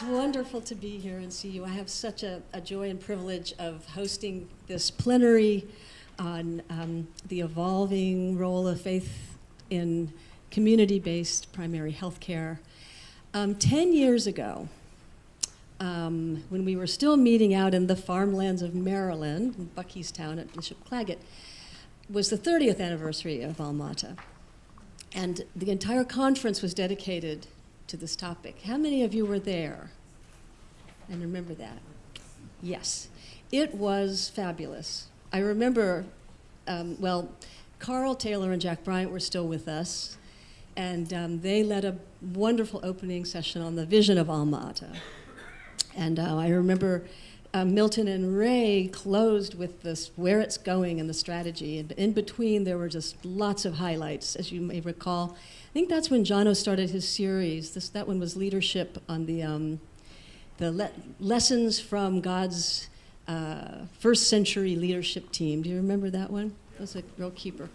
It's wonderful to be here and see you. I have such a joy and privilege of hosting this plenary on the evolving role of faith in community-based primary health care. 10 years ago, when we were still meeting out in the farmlands of Maryland, in Buckystown at Bishop Claggett, was the 30th anniversary of Alma-Ata. And the entire conference was dedicated to this topic. How many of you were there and remember that? Yes. It was fabulous. I remember, Karl Taylor and Jack Bryant were still with us, and they led a wonderful opening session on the vision of Alma-Ata. And I remember Milton and Ray closed with this, where it's going and the strategy. And in between, there were just lots of highlights, as you may recall. I think that's when Jono started his series. That one was leadership on the lessons from God's first century leadership team. Do you remember that one? That was a real keeper.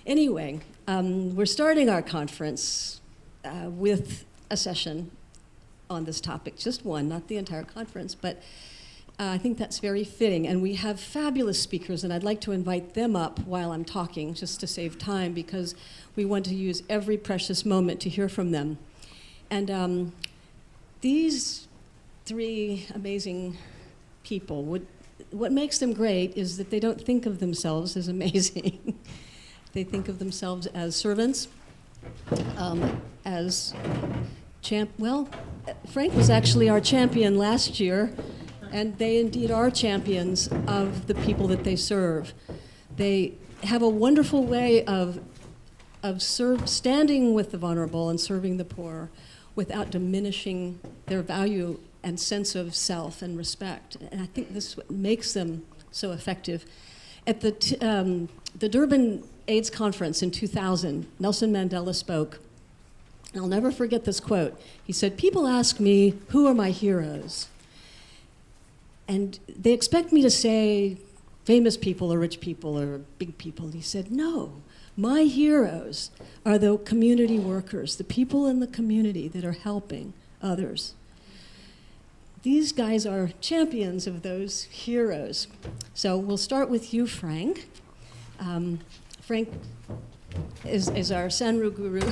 Anyway, we're starting our conference with a session on this topic, just one, not the entire conference, but I think that's very fitting. And we have fabulous speakers, and I'd like to invite them up while I'm talking, just to save time, because we want to use every precious moment to hear from them. And these three amazing people, what makes them great is that they don't think of themselves as amazing. They think of themselves as servants, as Frank was actually our champion last year, and they indeed are champions of the people that they serve. They have a wonderful way of standing with the vulnerable and serving the poor without diminishing their value and sense of self and respect. And I think this is what makes them so effective. At the Durban AIDS conference in 2000, Nelson Mandela spoke. I'll never forget this quote. He said, "People ask me, who are my heroes? And they expect me to say famous people or rich people or big people." And he said, "No, my heroes are the community workers, the people in the community that are helping others." These guys are champions of those heroes. So we'll start with you, Frank. Frank is our SANRU guru.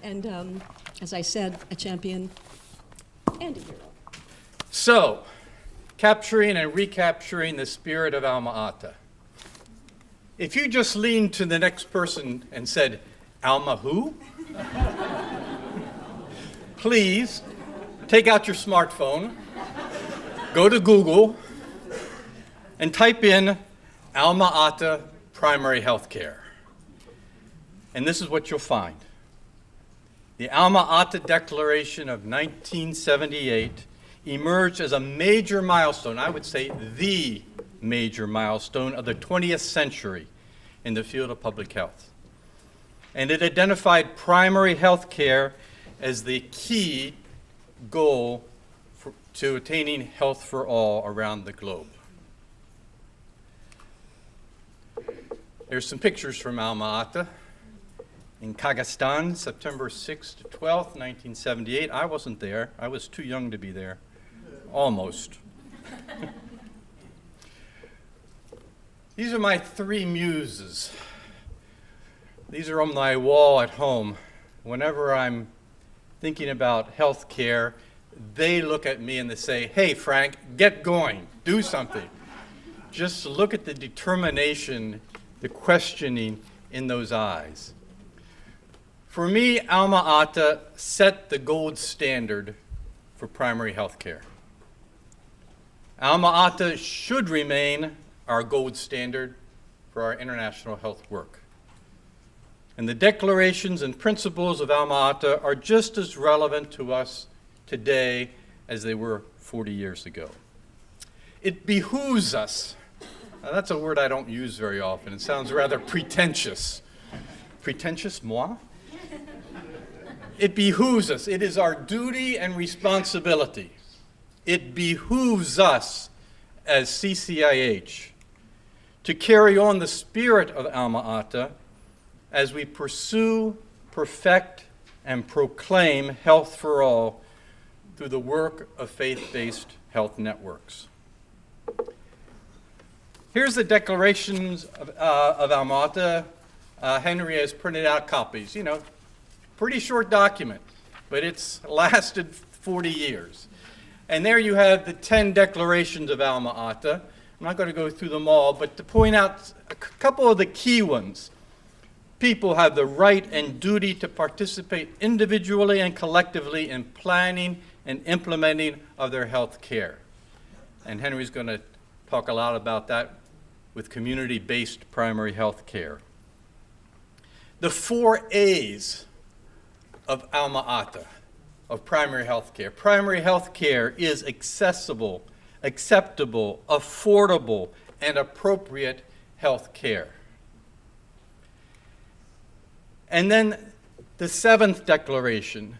And as I said, a champion and a hero. So, capturing and recapturing the spirit of Alma-Ata. If you just leaned to the next person and said, "Alma who?" Please take out your smartphone, go to Google, and type in Alma-Ata primary health care. And this is what you'll find. The Alma-Ata Declaration of 1978 emerged as a major milestone, I would say the major milestone of the 20th century in the field of public health. And it identified primary health care as the key goal to attaining health for all around the globe. There's some pictures from Alma-Ata in Kazakhstan, September 6th to 12th, 1978. I wasn't there. I was too young to be there. Almost. These are my three muses. These are on my wall at home. Whenever I'm thinking about health care, they look at me and they say, "Hey, Frank, get going. Do something." Just look at the determination, the questioning in those eyes. For me, Alma-Ata set the gold standard for primary health care. Alma-Ata should remain our gold standard for our international health work. And the declarations and principles of Alma-Ata are just as relevant to us today as they were 40 years ago. It behooves us. Now, that's a word I don't use very often. It sounds rather pretentious. Pretentious, moi? It behooves us. It is our duty and responsibility. It behooves us as CCIH to carry on the spirit of Alma-Ata as we pursue, perfect, and proclaim health for all through the work of faith-based health networks. Here's the declarations of Alma-Ata. Henry has printed out copies. You know, pretty short document, but it's lasted 40 years. And there you have the 10 declarations of Alma-Ata. I'm not going to go through them all, but to point out a couple of the key ones. People have the right and duty to participate individually and collectively in planning and implementing of their health care. And Henry's going to talk a lot about that with community-based primary health care. The 4 A's of Alma-Ata, of primary health care. Primary health care is accessible, acceptable, affordable, and appropriate health care. And then the 7th declaration,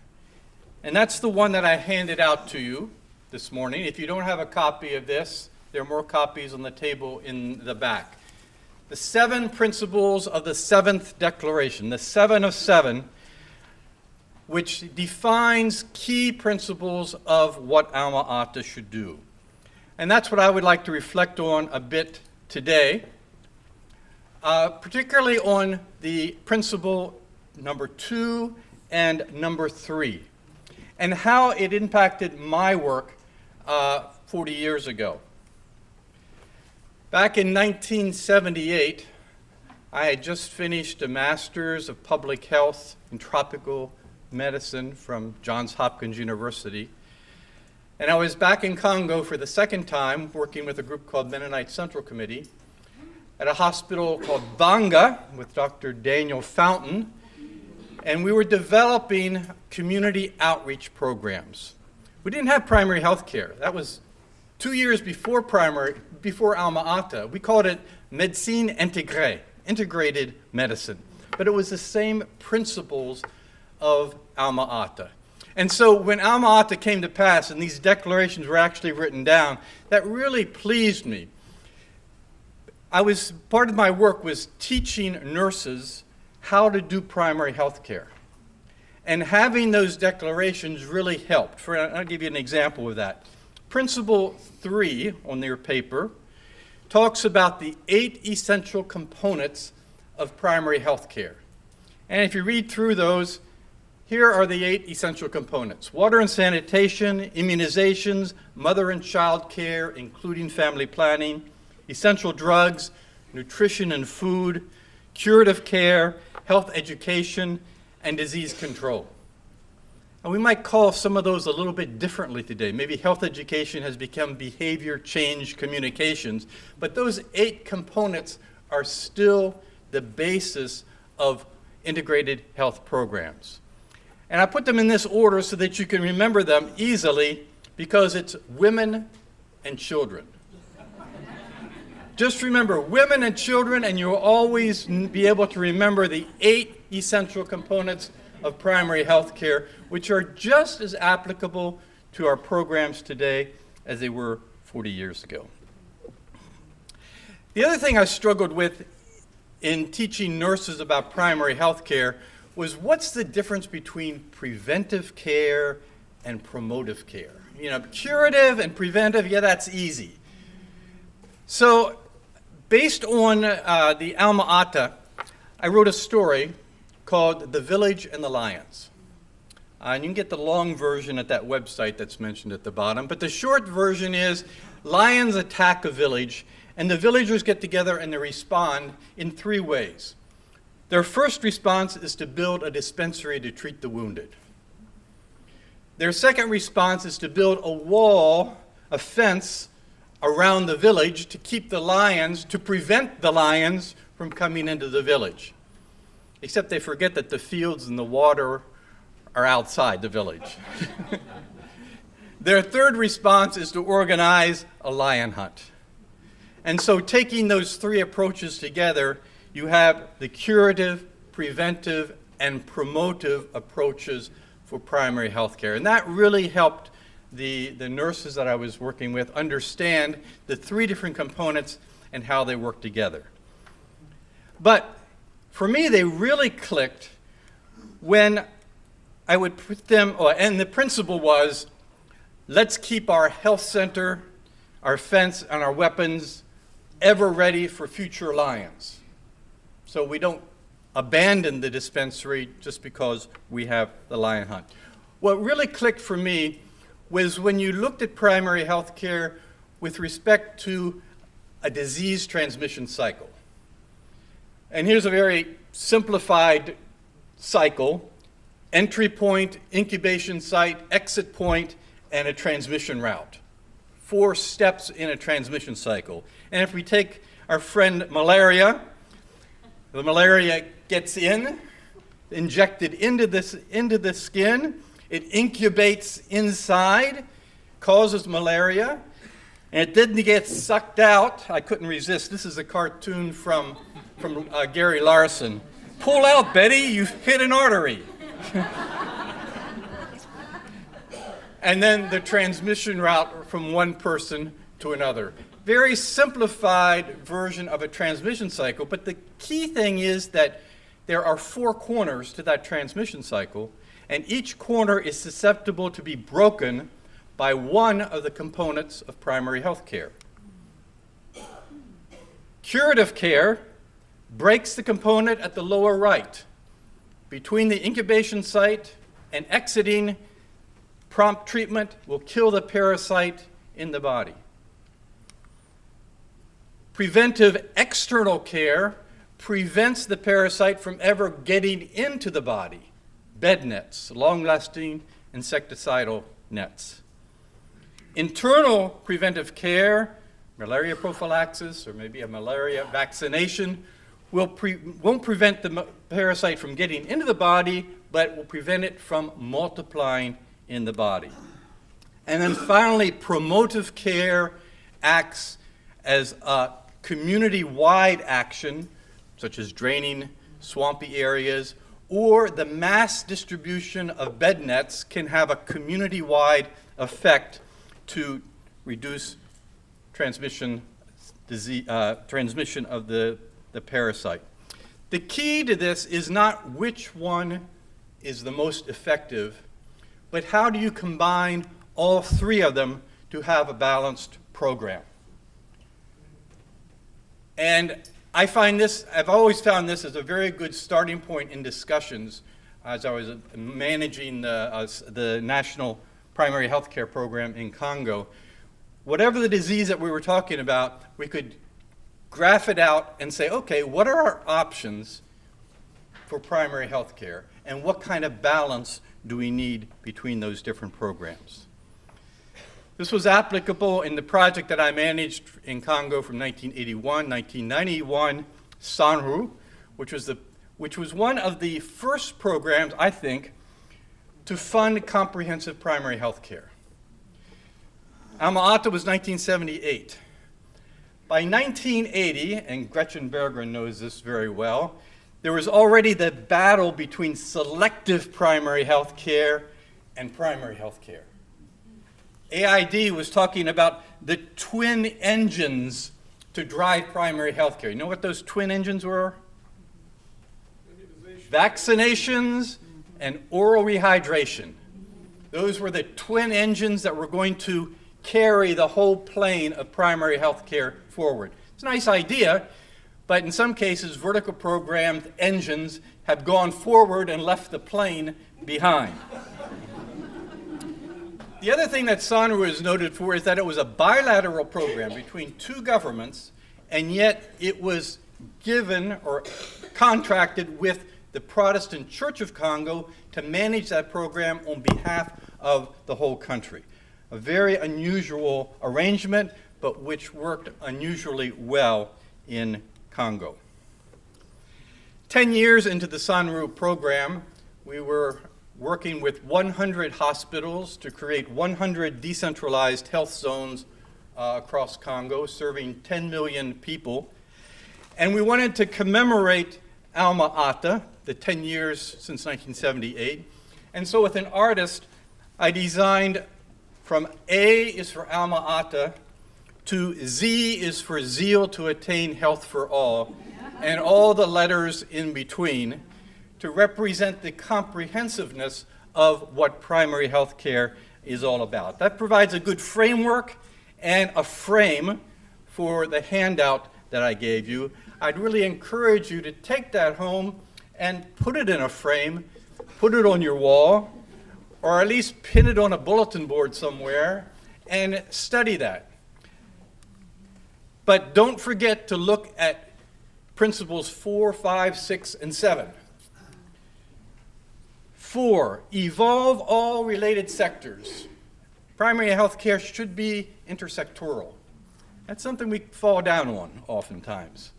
and that's the one that I handed out to you this morning. If you don't have a copy of this, there are more copies on the table in the back. The 7 principles of the 7th declaration, the 7 of 7, which defines key principles of what Alma-Ata should do. And that's what I would like to reflect on a bit today, particularly on the principle number 2 and number 3, and how it impacted my work 40 years ago. Back in 1978, I had just finished a Master's of Public Health in Tropical Medicine from Johns Hopkins University. And I was back in Congo for the second time, working with a group called Mennonite Central Committee at a hospital called Banga with Dr. Daniel Fountain. And we were developing community outreach programs. We didn't have primary health care. That was 2 years before Alma-Ata. We called it médecine intégrée, integrated medicine. But it was the same principles of Alma-Ata. And so when Alma-Ata came to pass and these declarations were actually written down, that really pleased me. Part of my work was teaching nurses how to do primary health care. And having those declarations really helped. I'll give you an example of that. Principle 3 on your paper talks about the 8 essential components of primary health care. And if you read through those, here are the 8 essential components: water and sanitation, immunizations, mother and child care, including family planning, essential drugs, nutrition and food, curative care, health education, and disease control. And we might call some of those a little bit differently today. Maybe health education has become behavior change communications, but those 8 components are still the basis of integrated health programs. And I put them in this order so that you can remember them easily, because it's women and children. Just remember women and children, and you'll always be able to remember the 8 essential components of primary health care, which are just as applicable to our programs today as they were 40 years ago. The other thing I struggled with in teaching nurses about primary health care was, what's the difference between preventive care and promotive care? You know, curative and preventive, yeah, that's easy. So based on the Alma-Ata, I wrote a story called The Village and the Lions. And you can get the long version at that website that's mentioned at the bottom. But the short version is, lions attack a village, and the villagers get together and they respond in 3 ways. Their first response is to build a dispensary to treat the wounded. Their second response is to build a wall, a fence, around the village to keep the lions, to prevent the lions from coming into the village. Except they forget that the fields and the water are outside the village. Their third response is to organize a lion hunt. And so taking those 3 approaches together, you have the curative, preventive, and promotive approaches for primary health care. And that really helped the nurses that I was working with understand the 3 different components and how they work together. But for me, they really clicked when I would put them, and the principle was, let's keep our health center, our fence, and our weapons ever ready for future lions. So we don't abandon the dispensary just because we have the lion hunt. What really clicked for me was when you looked at primary health care with respect to a disease transmission cycle. And here's a very simplified cycle: entry point, incubation site, exit point, and a transmission route. 4 steps in a transmission cycle. And if we take our friend malaria, the malaria gets injected into the skin, it incubates inside, causes malaria, and it then gets sucked out. I couldn't resist. This is a cartoon from Gary Larson. Pull out, Betty, you've hit an artery. And then the transmission route from one person to another. Very simplified version of a transmission cycle, but the key thing is that there are 4 corners to that transmission cycle, and each corner is susceptible to be broken by one of the components of primary health care. Curative care breaks the component at the lower right. Between the incubation site and exiting, prompt treatment will kill the parasite in the body. Preventive external care prevents the parasite from ever getting into the body. Bed nets, long-lasting insecticidal nets. Internal preventive care, malaria prophylaxis, or maybe a malaria vaccination, won't prevent the parasite from getting into the body, but will prevent it from multiplying in the body. And then finally, promotive care acts as a community-wide action, such as draining swampy areas, or the mass distribution of bed nets can have a community-wide effect to reduce transmission of the parasite. The key to this is not which one is the most effective, but how do you combine all 3 of them to have a balanced program? And I've always found this as a very good starting point in discussions as I was managing the national primary health care program in Congo. Whatever the disease that we were talking about, we could graph it out and say, okay, what are our options for primary health care, and what kind of balance do we need between those different programs? This was applicable in the project that I managed in Congo from 1981, 1991, SANRU, which was one of the first programs, I think, to fund comprehensive primary health care. Alma-Ata was 1978. By 1980, and Gretchen Berggren knows this very well, there was already the battle between selective primary health care and primary health care. AID was talking about the twin engines to drive primary health care. You know what those twin engines were? Vaccinations and oral rehydration. Those were the twin engines that were going to carry the whole plane of primary health care forward. It's a nice idea, but in some cases, vertical programmed engines have gone forward and left the plane behind. The other thing that SANRU is noted for is that it was a bilateral program between 2 governments, and yet it was given or contracted with the Protestant Church of Congo to manage that program on behalf of the whole country. A very unusual arrangement, but which worked unusually well in Congo. 10 years into the SANRU program, we were working with 100 hospitals to create 100 decentralized health zones across Congo, serving 10 million people. And we wanted to commemorate Alma-Ata, the 10 years since 1978. And so with an artist, I designed from A is for Alma-Ata to Z is for zeal to attain health for all, and all the letters in between to represent the comprehensiveness of what primary health care is all about. That provides a good framework and a frame for the handout that I gave you. I'd really encourage you to take that home and put it in a frame, put it on your wall, or at least pin it on a bulletin board somewhere and study that. But don't forget to look at principles 4, 5, 6, and 7. 4, evolve all related sectors. Primary health care should be intersectoral. That's something we fall down on oftentimes.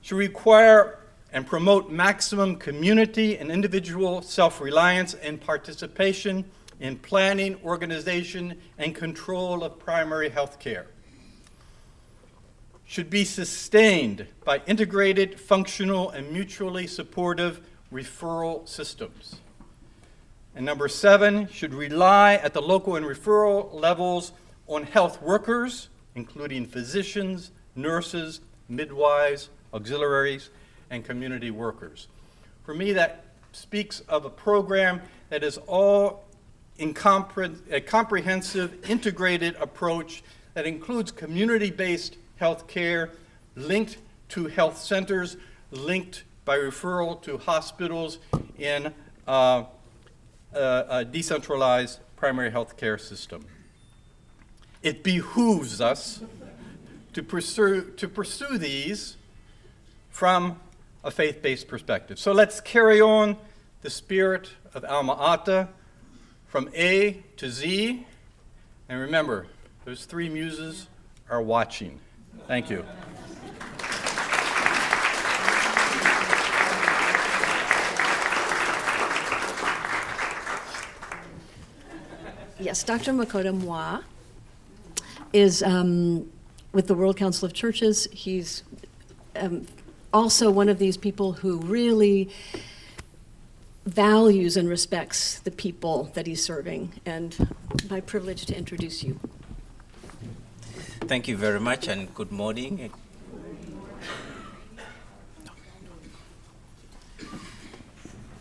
Should require and promote maximum community and individual self-reliance and participation in planning, organization, and control of primary health care. Should be sustained by integrated, functional, and mutually supportive referral systems. And number 7, should rely at the local and referral levels on health workers, including physicians, nurses, midwives, auxiliaries, and community workers. For me, that speaks of a program that is all in a comprehensive, integrated approach that includes community-based health care linked to health centers, linked by referral to hospitals in a decentralized primary health care system. It behooves us to pursue these from a faith-based perspective. So let's carry on the spirit of Alma-Ata from A to Z. And remember, those 3 muses are watching. Thank you. Yes, Dr. Makoka Mwai is with the World Council of Churches. He's also one of these people who really values and respects the people that he's serving, and my privilege to introduce you. Thank you very much, and good morning.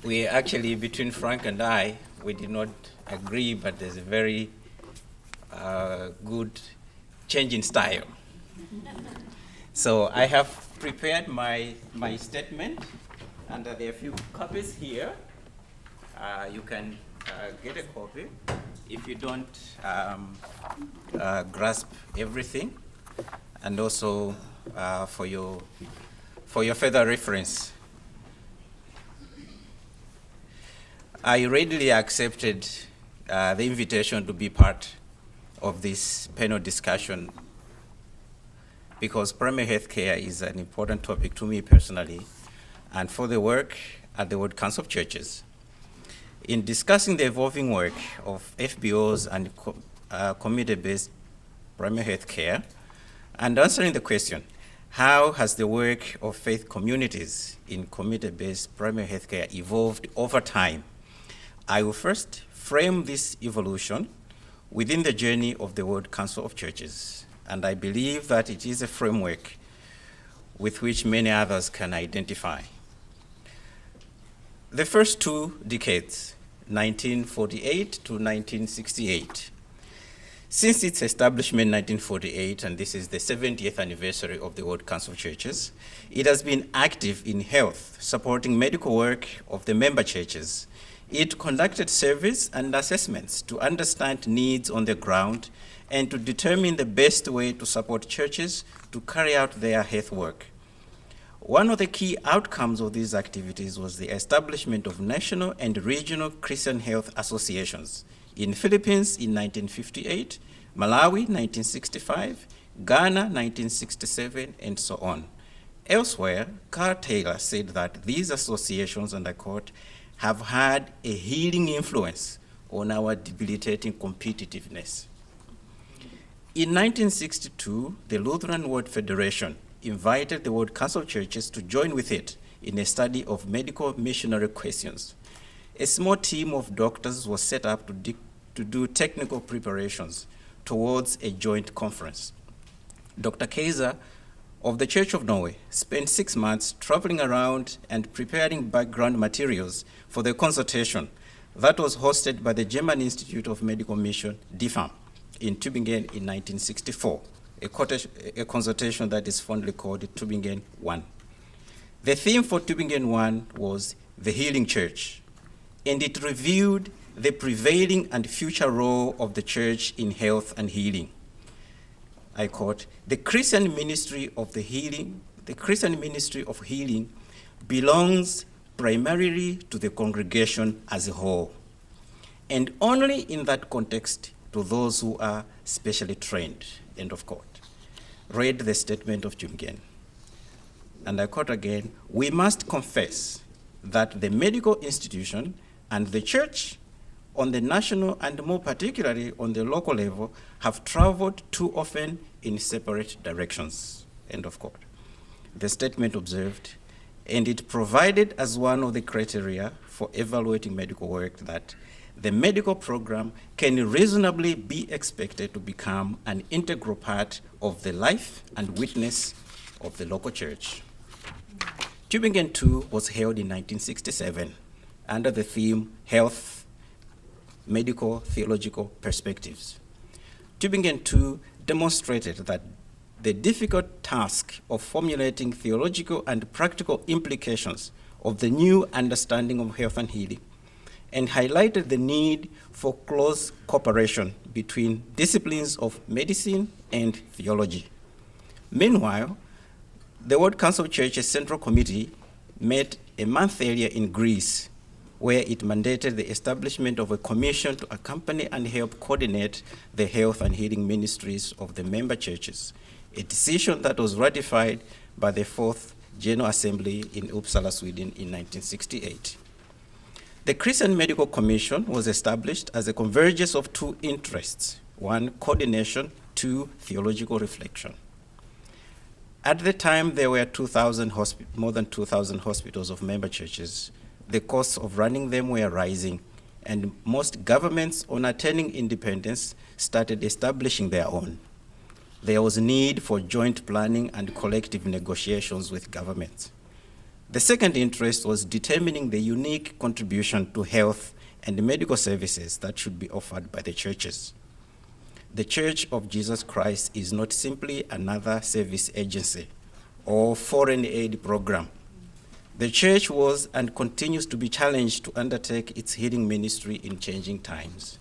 We actually, between Frank and I, we did not agree, but there's a very good change in style. So I have prepared my statement, and there are a few copies here. You can get a copy if you don't grasp everything, and also for your further reference. I readily accepted the invitation to be part of this panel discussion because primary health care is an important topic to me personally and for the work at the World Council of Churches. In discussing the evolving work of FBOs and community-based primary health care and answering the question, how has the work of faith communities in community-based primary health care evolved over time? I will first frame this evolution within the journey of the World Council of Churches, and I believe that it is a framework with which many others can identify. The first 2 decades, 1948 to 1968. Since its establishment in 1948, and this is the 70th anniversary of the World Council of Churches, it has been active in health, supporting medical work of the member churches. It conducted surveys and assessments to understand needs on the ground and to determine the best way to support churches to carry out their health work. One of the key outcomes of these activities was the establishment of national and regional Christian health associations in Philippines in 1958, Malawi 1965, Ghana 1967, and so on. Elsewhere, Karl Taylor said that these associations, and I quote, have had a healing influence on our debilitating competitiveness. In 1962, the Lutheran World Federation invited the World Council of Churches to join with it in a study of medical missionary questions. A small team of doctors was set up to do technical preparations towards a joint conference. Dr. Kaiser of the Church of Norway spent 6 months traveling around and preparing background materials for the consultation that was hosted by the German Institute of Medical Mission, DIFAM, in Tübingen in 1964, a consultation that is fondly called Tübingen 1. The theme for Tübingen 1 was the healing church, and it reviewed the prevailing and future role of the church in health and healing. I quote, the Christian ministry of healing belongs primarily to the congregation as a whole, and only in that context to those who are specially trained, end of quote. Read the statement of Tübingen. And I quote again, we must confess that the medical institution and the church on the national and more particularly on the local level have traveled too often in separate directions, end of quote. The statement observed, and it provided as one of the criteria for evaluating medical work that the medical program can reasonably be expected to become an integral part of the life and witness of the local church. Tübingen 2 was held in 1967 under the theme Health, Medical, Theological Perspectives. Tübingen 2 demonstrated that the difficult task of formulating theological and practical implications of the new understanding of health and healing, and highlighted the need for close cooperation between disciplines of medicine and theology. Meanwhile, the World Council of Churches Central Committee met a month earlier in Greece, where it mandated the establishment of a commission to accompany and help coordinate the health and healing ministries of the member churches, a decision that was ratified by the Fourth General Assembly in Uppsala, Sweden in 1968. The Christian Medical Commission was established as a convergence of two interests: one, coordination; two, theological reflection. At the time, there were more than 2,000 hospitals of member churches. The costs of running them were rising, and most governments, on attaining independence, started establishing their own. There was a need for joint planning and collective negotiations with governments. The second interest was determining the unique contribution to health and medical services that should be offered by the churches. The Church of Jesus Christ is not simply another service agency or foreign aid program. The church was and continues to be challenged to undertake its healing ministry in changing times.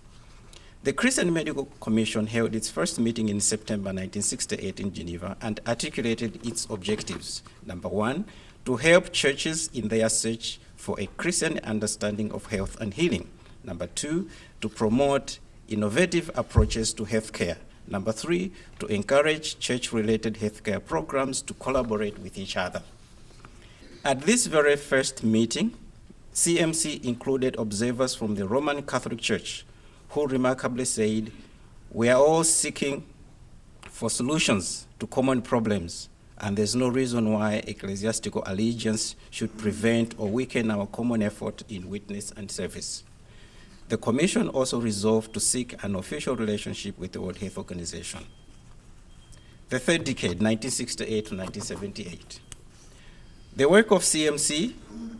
The Christian Medical Commission held its first meeting in September 1968 in Geneva and articulated its objectives. Number one, to help churches in their search for a Christian understanding of health and healing. Number two, to promote innovative approaches to healthcare. Number three, to encourage church-related healthcare programs to collaborate with each other. At this very first meeting, CMC included observers from the Roman Catholic Church, who remarkably said, we are all seeking for solutions to common problems, and there's no reason why ecclesiastical allegiance should prevent or weaken our common effort in witness and service. The Commission also resolved to seek an official relationship with the World Health Organization. The third decade, 1968 to 1978. The work of CMC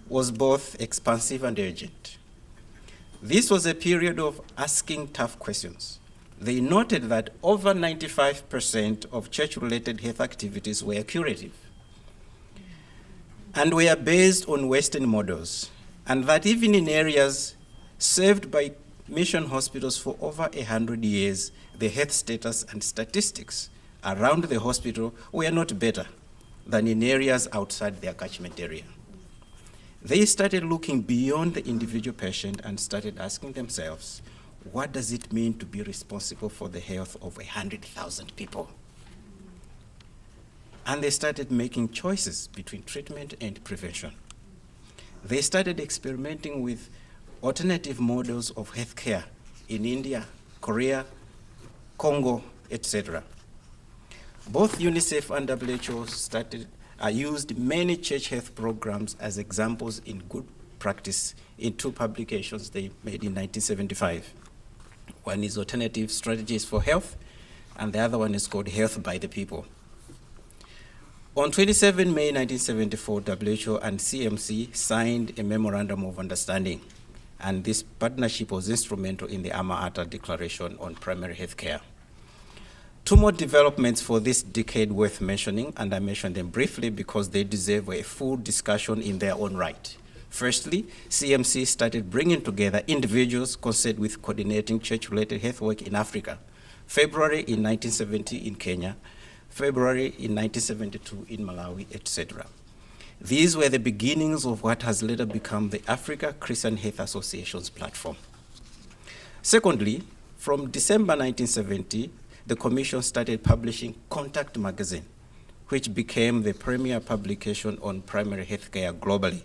was both expansive and urgent. This was a period of asking tough questions. They noted that over 95% of church-related health activities were curative and were based on Western models, and that even in areas served by mission hospitals for over 100 years, the health status and statistics around the hospital were not better than in areas outside their catchment area. They started looking beyond the individual patient and started asking themselves, what does it mean to be responsible for the health of 100,000 people? And they started making choices between treatment and prevention. They started experimenting with alternative models of healthcare in India, Korea, Congo, etc. Both UNICEF and WHO used many church health programs as examples in good practice in two publications they made in 1975. One is Alternative Strategies for Health, and the other one is called Health by the People. On 27 May 1974, WHO and CMC signed a memorandum of understanding. and this partnership was instrumental in the Alma-Ata Declaration on Primary Health Care. Two more developments for this decade worth mentioning, and I mention them briefly because they deserve a full discussion in their own right. Firstly, CMC started bringing together individuals concerned with coordinating church-related health work in Africa. February in 1970 in Kenya, February in 1972 in Malawi, etc. These were the beginnings of what has later become the Africa Christian Health Association's platform. Secondly, from December 1970, the Commission started publishing Contact magazine, which became the premier publication on primary health care globally.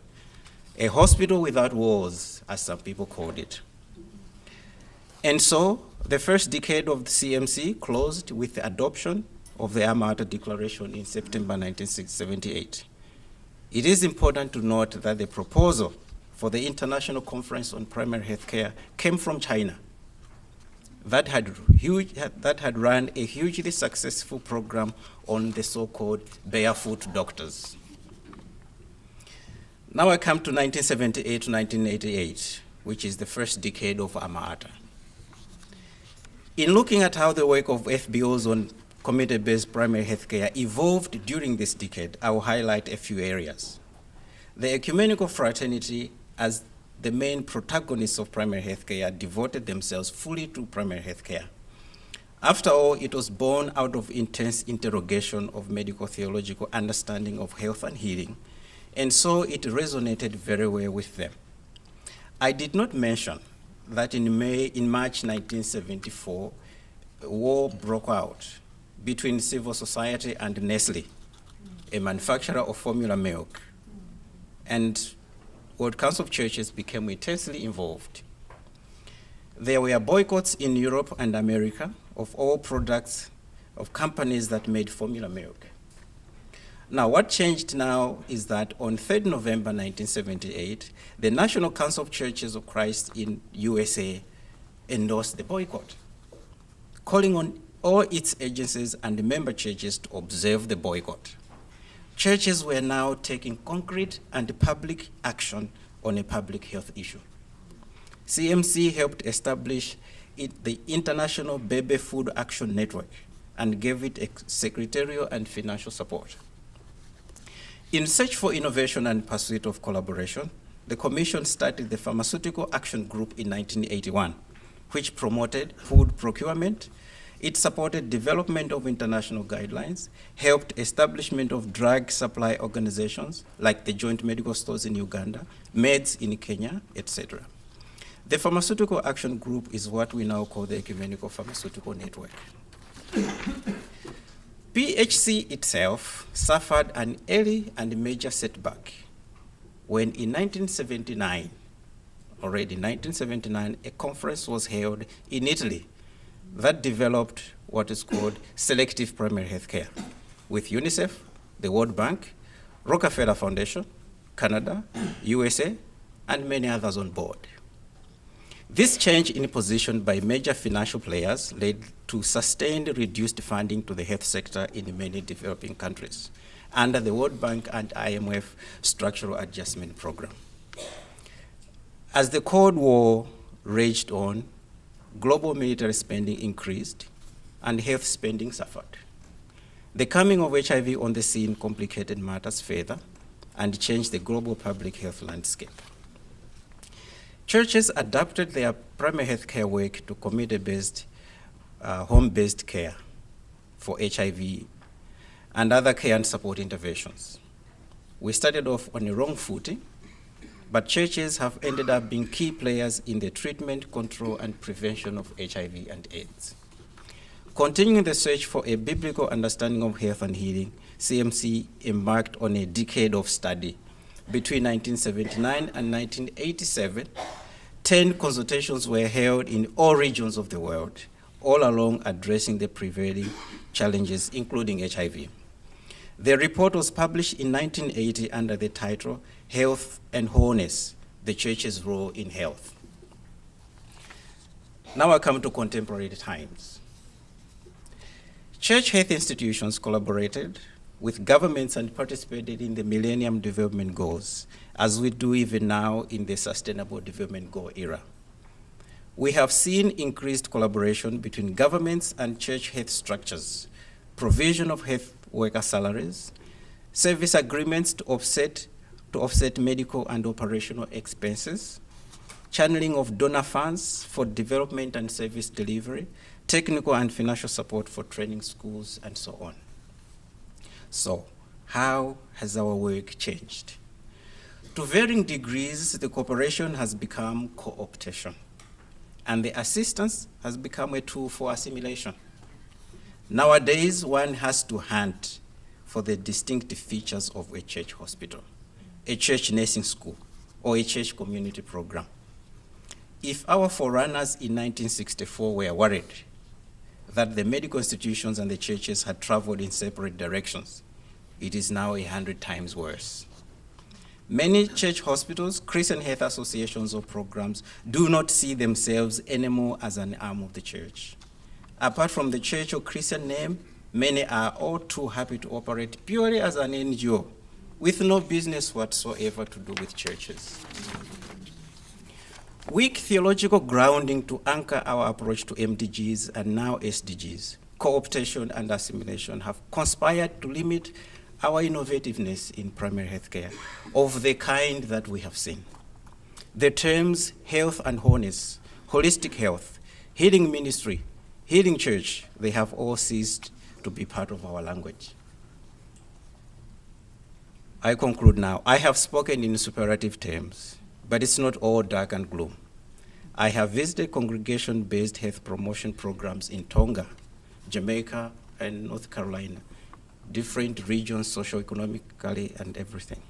A hospital without walls, as some people called it. And so, the first decade of the CMC closed with the adoption of the Alma-Ata Declaration in September 1978. It is important to note that the proposal for the International Conference on Primary Health Care came from China. That had run a hugely successful program on the so-called barefoot doctors. Now I come to 1978 to 1988, which is the first decade of Alma-Ata. In looking at how the work of FBOs on community-based primary health care evolved during this decade, I will highlight a few areas. The ecumenical fraternity, as the main protagonists of primary health care, devoted themselves fully to primary health care. After all, it was born out of intense interrogation of medical theological understanding of health and healing, and so it resonated very well with them. I did not mention that in March 1974, a war broke out between civil society and Nestle, a manufacturer of formula milk, and World Council of Churches became intensely involved. There were boycotts in Europe and America of all products of companies that made formula milk. Now, what changed now is that on 3rd November 1978, the National Council of Churches of Christ in USA endorsed the boycott, calling on all its agencies and member churches to observe the boycott. Churches were now taking concrete and public action on a public health issue. CMC helped establish the International Baby Food Action Network and gave it secretarial and financial support. In search for innovation and pursuit of collaboration, the Commission started the Pharmaceutical Action Group in 1981, which promoted food procurement. It supported development of international guidelines, helped establishment of drug supply organizations like the Joint Medical Stores in Uganda, MEDS in Kenya, etc. The Pharmaceutical Action Group is what we now call the Ecumenical Pharmaceutical Network. PHC itself suffered an early and major setback when in 1979, already in 1979, a conference was held in Italy that developed what is called selective primary health care with UNICEF, the World Bank, Rockefeller Foundation, Canada, USA, and many others on board. This change in position by major financial players led to sustained reduced funding to the health sector in many developing countries under the World Bank and IMF Structural Adjustment Program. As the Cold War raged on, global military spending increased and health spending suffered. The coming of HIV on the scene complicated matters further and changed the global public health landscape. Churches adapted their primary health care work to community-based, home-based care for HIV and other care and support interventions. We started off on a wrong footing, but churches have ended up being key players in the treatment, control, and prevention of HIV and AIDS. Continuing the search for a biblical understanding of health and healing, CMC embarked on a decade of study. Between 1979 and 1987, 10 consultations were held in all regions of the world, all along addressing the prevailing challenges, including HIV. The report was published in 1980 under the title, Health and Wholeness, the Church's Role in Health. Now I come to contemporary times. Church health institutions collaborated with governments and participated in the Millennium Development Goals, as we do even now in the Sustainable Development Goal era. We have seen increased collaboration between governments and church health structures, provision of health worker salaries, service agreements to offset medical and operational expenses, channeling of donor funds for development and service delivery, technical and financial support for training schools, and so on. So, how has our work changed? To varying degrees, the cooperation has become co-optation, and the assistance has become a tool for assimilation. Nowadays, one has to hunt for the distinctive features of a church hospital, a church nursing school, or a church community program. If our forerunners in 1964 were worried that the medical institutions and the churches had traveled in separate directions, it is now 100 times worse. Many church hospitals, Christian health associations or programs do not see themselves anymore as an arm of the church. Apart from the church or Christian name, many are all too happy to operate purely as an NGO with no business whatsoever to do with churches. Weak theological grounding to anchor our approach to MDGs and now SDGs, co-optation and assimilation have conspired to limit our innovativeness in primary health care of the kind that we have seen. The terms health and wholeness, holistic health, healing ministry, healing church, they have all ceased to be part of our language. I conclude now. I have spoken in superlative terms, but it's not all dark and gloom. I have visited congregation-based health promotion programs in Tonga, Jamaica, and North Carolina, different regions socio-economically and everything.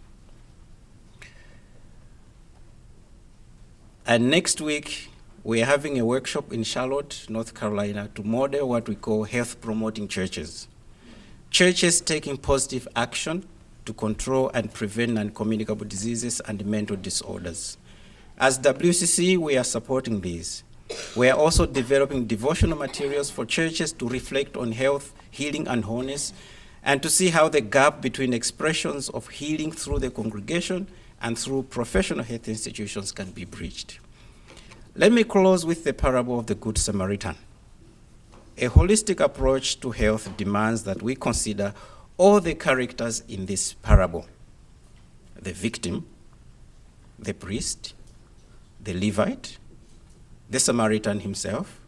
And next week, we are having a workshop in Charlotte, North Carolina, to model what we call health-promoting churches. Churches taking positive action to control and prevent non-communicable diseases and mental disorders. As WCC, we are supporting these. We are also developing devotional materials for churches to reflect on health, healing, and wholeness, and to see how the gap between expressions of healing through the congregation and through professional health institutions can be bridged. Let me close with the parable of the Good Samaritan. A holistic approach to health demands that we consider all the characters in this parable: the victim, the priest, the Levite, the Samaritan himself,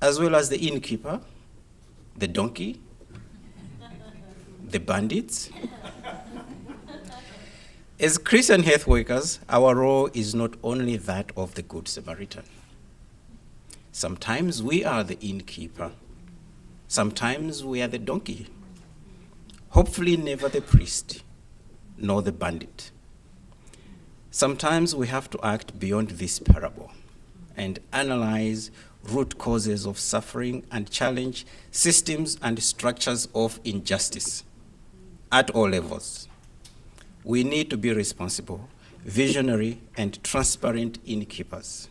as well as the innkeeper, the donkey, the bandits. As Christian health workers, our role is not only that of the Good Samaritan. Sometimes we are the innkeeper. Sometimes we are the donkey. Hopefully never the priest, nor the bandit. Sometimes we have to act beyond this parable and analyze root causes of suffering and challenge systems and structures of injustice at all levels. We need to be responsible, visionary, and transparent innkeepers.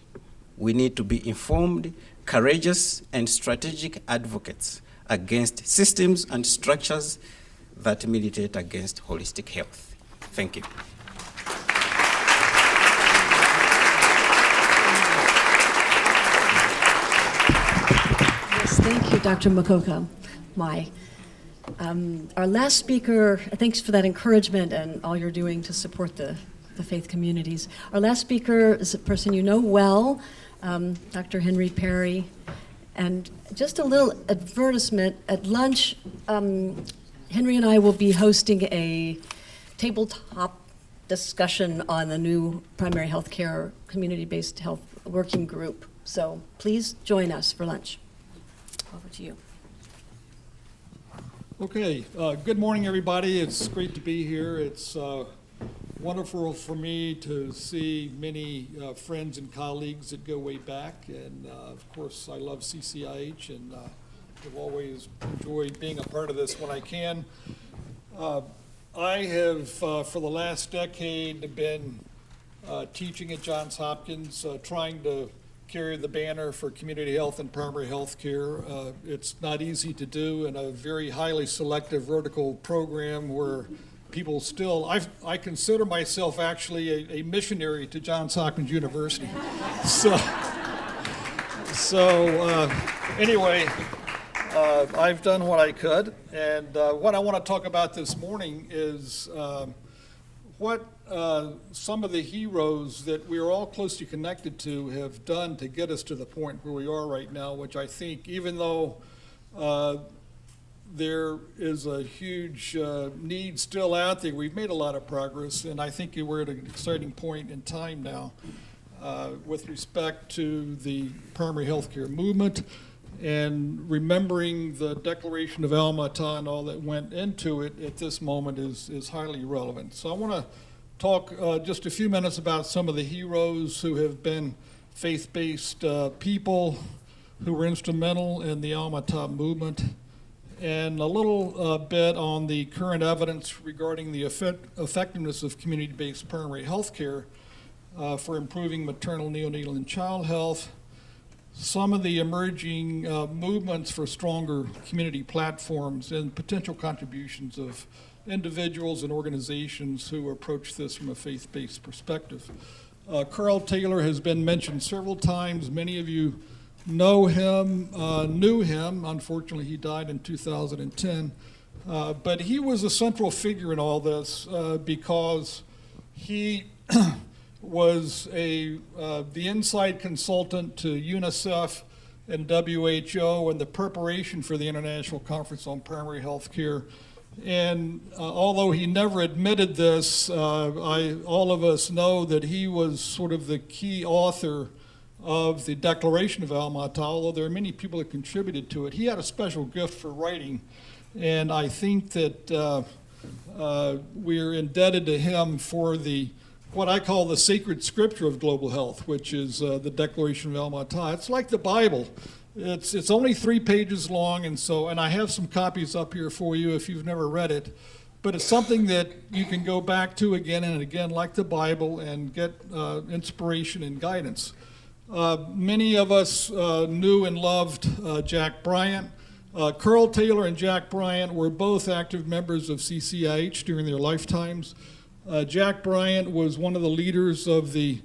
We need to be informed, courageous, and strategic advocates against systems and structures that militate against holistic health. Thank you. Yes, thank you, Dr. Makoka, Mwai. Our last speaker, thanks for that encouragement and all you're doing to support the faith communities. Our last speaker is a person you know well, Dr. Henry Perry. And just a little advertisement, at lunch, Henry and I will be hosting a tabletop discussion on the new primary health care, community-based health working group. So please join us for lunch. Over to you. Okay, good morning, everybody. It's great to be here. It's wonderful for me to see many friends and colleagues that go way back. And of course, I love CCIH and have always enjoyed being a part of this when I can. I have, for the last decade, been teaching at Johns Hopkins, trying to carry the banner for community health and primary health care. It's not easy to do in a very highly selective vertical program where people still, I consider myself actually a missionary to Johns Hopkins University. Anyway, I've done what I could, and what I want to talk about this morning is what some of the heroes that we are all closely connected to have done to get us to the point where we are right now, which I think, even though there is a huge need still out there, we've made a lot of progress, and I think we're at an exciting point in time now with respect to the primary health care movement, and remembering the Declaration of Alma-Ata and all that went into it at this moment is highly relevant. So I want to talk just a few minutes about some of the heroes who have been faith-based people who were instrumental in the Alma-Ata movement, and a little bit on the current evidence regarding the effectiveness of community-based primary health care for improving maternal, neonatal, and child health, some of the emerging movements for stronger community platforms, and potential contributions of individuals and organizations who approach this from a faith-based perspective. Karl Taylor has been mentioned several times. Many of you know him, knew him. Unfortunately, he died in 2010. But he was a central figure in all this because he was the inside consultant to UNICEF and WHO in the preparation for the International Conference on Primary Health Care. And although he never admitted this, all of us know that he was sort of the key author of the Declaration of Alma-Ata, although there are many people that contributed to it. He had a special gift for writing, and I think that we're indebted to him for what I call the sacred scripture of global health, which is the Declaration of Alma-Ata. It's like the Bible. It's only 3 pages long, and I have some copies up here for you if you've never read it. But it's something that you can go back to again and again, like the Bible, and get inspiration and guidance. Many of us knew and loved Jack Bryant. Karl Taylor and Jack Bryant were both active members of CCIH during their lifetimes. Jack Bryant was one of the leaders of the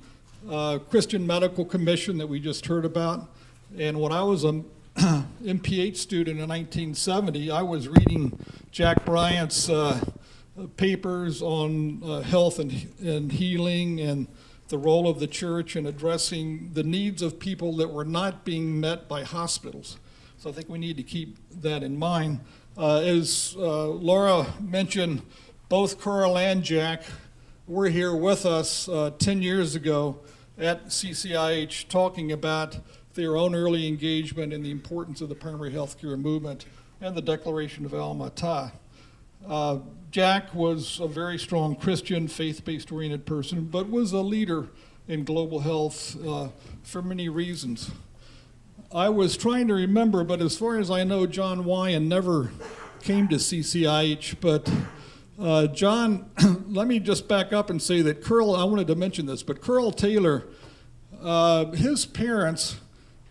Christian Medical Commission that we just heard about. And when I was a MPH student in 1970, I was reading Jack Bryant's papers on health and healing and the role of the church in addressing the needs of people that were not being met by hospitals. So I think we need to keep that in mind. As Laura mentioned, both Karl and Jack were here with us 10 years ago at CCIH talking about their own early engagement in the importance of the primary health care movement and the Declaration of Alma-Ata. Jack was a very strong Christian, faith-based oriented person, but was a leader in global health for many reasons. I was trying to remember, but as far as I know, John Mwai never came to CCIH, but John, let me just back up and say that I wanted to mention this, but Karl Taylor, his parents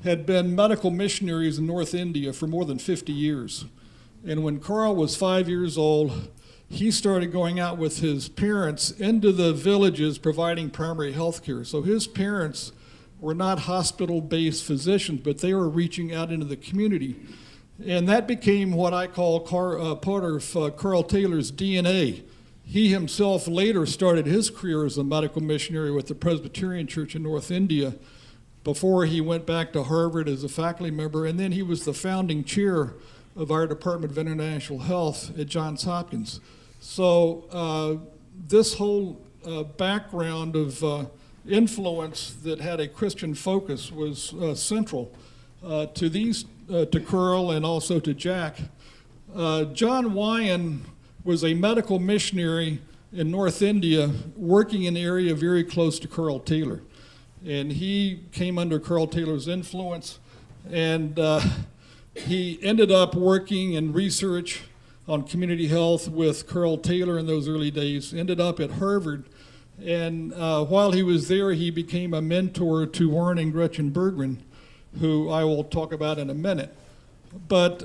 had been medical missionaries in North India for more than 50 years. And when Karl was 5 years old, he started going out with his parents into the villages providing primary health care. So his parents were not hospital-based physicians, but they were reaching out into the community. And that became what I call part of Karl Taylor's DNA. He himself later started his career as a medical missionary with the Presbyterian Church in North India before he went back to Harvard as a faculty member, and then he was the founding chair of our Department of International Health at Johns Hopkins. So this whole background of influence that had a Christian focus was central to Karl and also to Jack. John Mwai was a medical missionary in North India working in an area very close to Karl Taylor. And he came under Karl Taylor's influence, and he ended up working in research on community health with Karl Taylor in those early days, ended up at Harvard And while he was there, he became a mentor to Warren and Gretchen Berggren, who I will talk about in a minute. But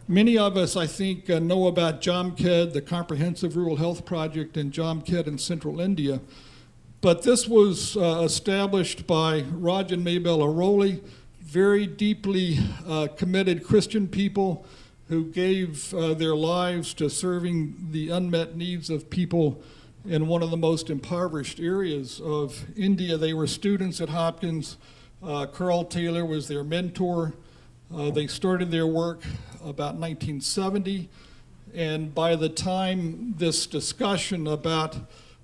many of us, I think, know about JAMKED, the Comprehensive Rural Health Project in JAMKED in central India. But this was established by Raj and Mabel Aroli, very deeply committed Christian people who gave their lives to serving the unmet needs of people in one of the most impoverished areas of India. They were students at Hopkins. Karl Taylor was their mentor. They started their work about 1970, and by the time this discussion about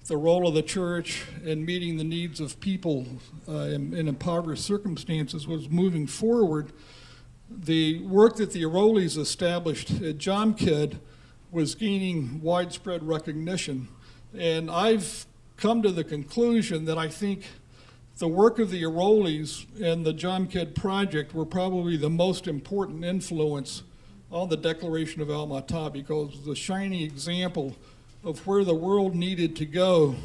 the role of the church in meeting the needs of people in impoverished circumstances was moving forward, the work that the Arolis established at JAMKED was gaining widespread recognition. And I've come to the conclusion that I think the work of the Arolis and the JAMKED project were probably the most important influence on the Declaration of Alma-Ata, because it was a shining example of where the world needed to go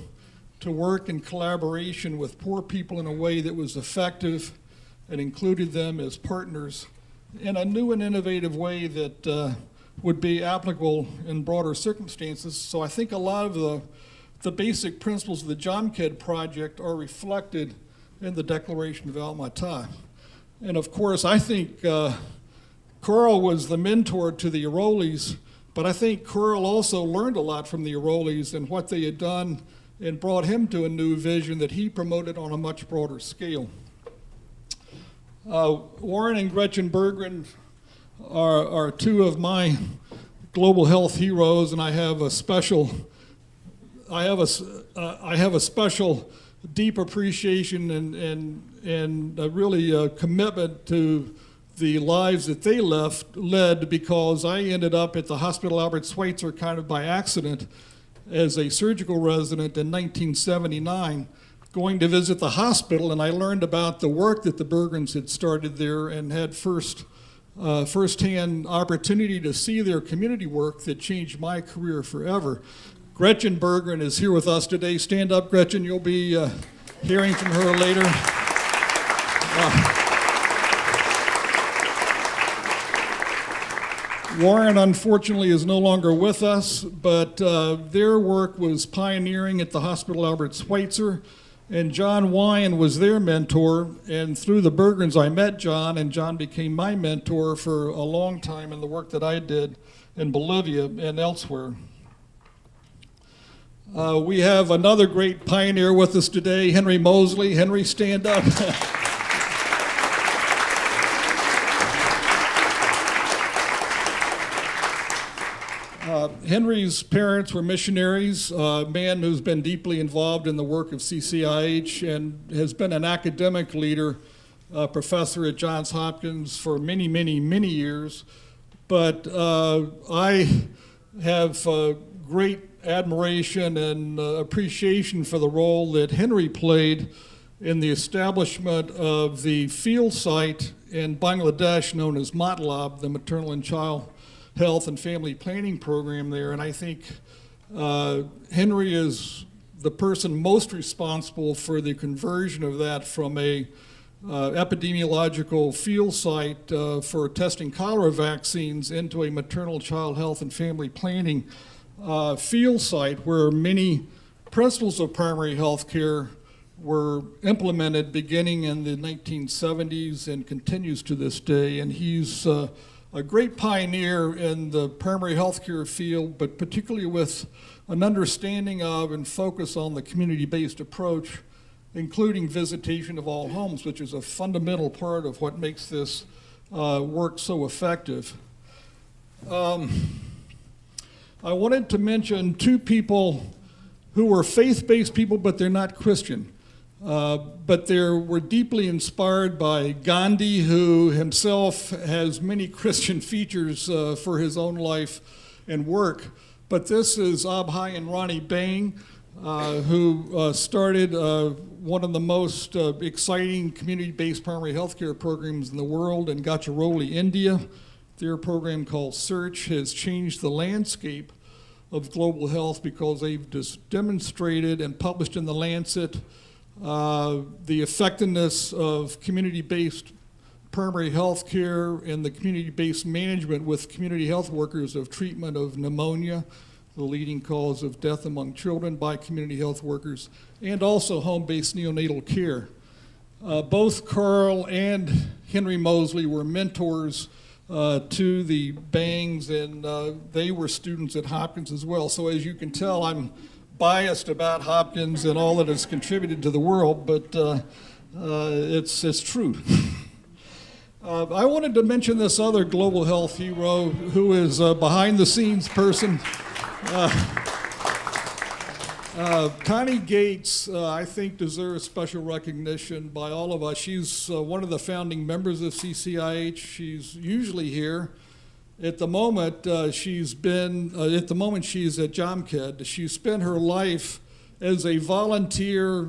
to work in collaboration with poor people in a way that was effective and included them as partners in a new and innovative way that would be applicable in broader circumstances. So I think a lot of the basic principles of the JAMKED project are reflected in the Declaration of Alma-Ata. And of course, I think Karl was the mentor to the Arolis, but I think Karl also learned a lot from the Arolis and what they had done and brought him to a new vision that he promoted on a much broader scale. Warren and Gretchen Berggren are two of my global health heroes, and I have a special deep appreciation and really a commitment to the lives that they led, because I ended up at the Hospital Albert Schweitzer kind of by accident as a surgical resident in 1979, going to visit the hospital, and I learned about the work that the Berggrens had started there and had firsthand opportunity to see their community work that changed my career forever. Gretchen Berggren is here with us today. Stand up, Gretchen. You'll be hearing from her later. Warren, unfortunately, is no longer with us, but their work was pioneering at the Hospital Albert Schweitzer, and John Wyan was their mentor, and through the Berggrens I met John, and John became my mentor for a long time in the work that I did in Bolivia and elsewhere. We have another great pioneer with us today, Henry Moseley. Henry, stand up. Henry's parents were missionaries, a man who's been deeply involved in the work of CCIH and has been an academic leader, professor at Johns Hopkins for many, many, many years. But I have great admiration and appreciation for the role that Henry played in the establishment of the field site in Bangladesh known as MATLAB, the Maternal and Child Health and Family Planning Program there. And I think Henry is the person most responsible for the conversion of that from a epidemiological field site for testing cholera vaccines into a maternal child health and family planning field site where many principles of primary health care were implemented beginning in the 1970s and continues to this day. And he's a great pioneer in the primary health care field, but particularly with an understanding of and focus on the community-based approach, including visitation of all homes, which is a fundamental part of what makes this work so effective. I wanted to mention two people who were faith-based people, but they're not Christian. But they were deeply inspired by Gandhi, who himself has many Christian features for his own life and work. But this is Abhay and Roni Bang, who started one of the most exciting community-based primary healthcare programs in the world in Gachiroli, India. Their program called Search has changed the landscape of global health because they've just demonstrated and published in the Lancet the effectiveness of community-based primary health care and the community-based management with community health workers of treatment of pneumonia, the leading cause of death among children by community health workers, and also home-based neonatal care. Both Karl and Henry Moseley were mentors to the Bangs, and they were students at Hopkins as well. So as you can tell, I'm biased about Hopkins and all that has contributed to the world, but it's true. I wanted to mention this other global health hero who is a behind-the-scenes person. Connie Gates, I think, deserves special recognition by all of us. She's one of the founding members of CCIH. She's usually here. At the moment, she's at JomKed. She spent her life as a volunteer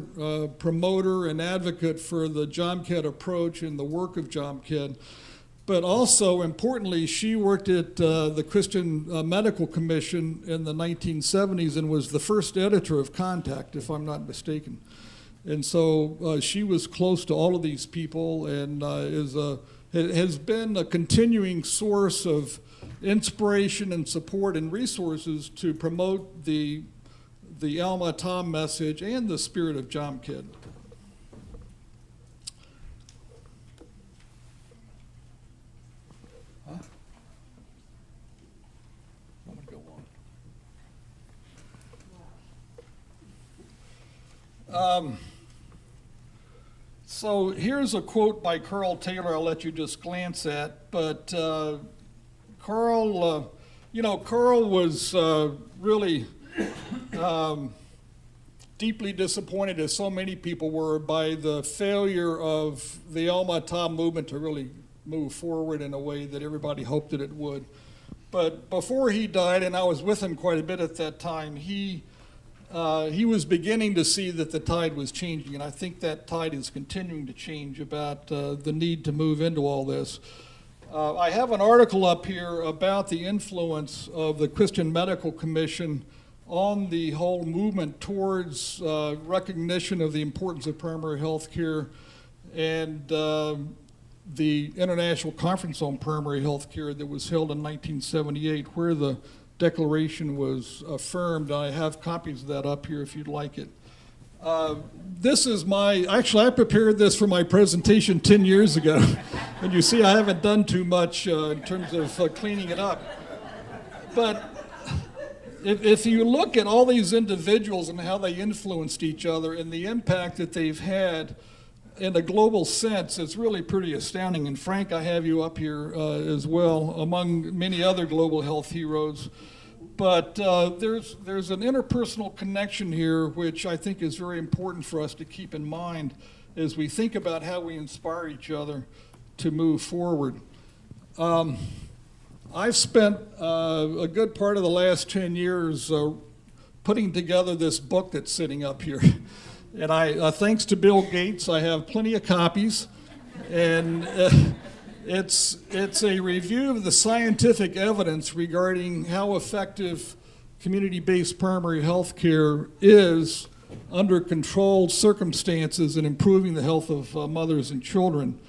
promoter and advocate for the JomKed approach and the work of JomKed. But also, importantly, she worked at the Christian Medical Commission in the 1970s and was the first editor of Contact, if I'm not mistaken. And so she was close to all of these people and has been a continuing source of inspiration and support and resources to promote the Alma-Ata message and the spirit of JomKed. So here's a quote by Karl Taylor I'll let you just glance at, but Karl was really deeply disappointed, as so many people were, by the failure of the Alma-Ata movement to really move forward in a way that everybody hoped that it would. But before he died, and I was with him quite a bit at that time, he was beginning to see that the tide was changing, and I think that tide is continuing to change about the need to move into all this. I have an article up here about the influence of the Christian Medical Commission on the whole movement towards recognition of the importance of primary health care and the International Conference on Primary Health Care that was held in 1978, where the declaration was affirmed. I have copies of that up here if you'd like it. This is actually I prepared this for my presentation 10 years ago. And you see I haven't done too much in terms of cleaning it up. But if you look at all these individuals and how they influenced each other and the impact that they've had in a global sense, it's really pretty astounding. And Frank, I have you up here as well, among many other global health heroes. But there's an interpersonal connection here, which I think is very important for us to keep in mind as we think about how we inspire each other to move forward. I've spent a good part of the last 10 years putting together this book that's sitting up here. And thanks to Bill Gates, I have plenty of copies. And it's a review of the scientific evidence regarding how effective community-based primary health care is under controlled circumstances in improving the health of mothers and children.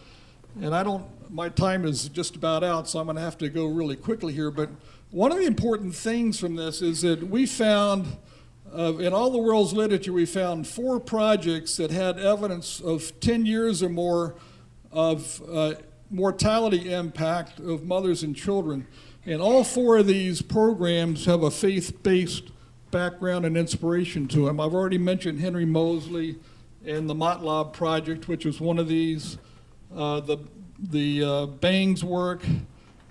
And my time is just about out, so I'm going to have to go really quickly here. But one of the important things from this is that we found, in all the world's literature, we found 4 projects that had evidence of 10 years or more of mortality impact of mothers and children. And all 4 of these programs have a faith-based background and inspiration to them. I've already mentioned Henry Moseley and the Matlab Project, which was one of these. The Bang's work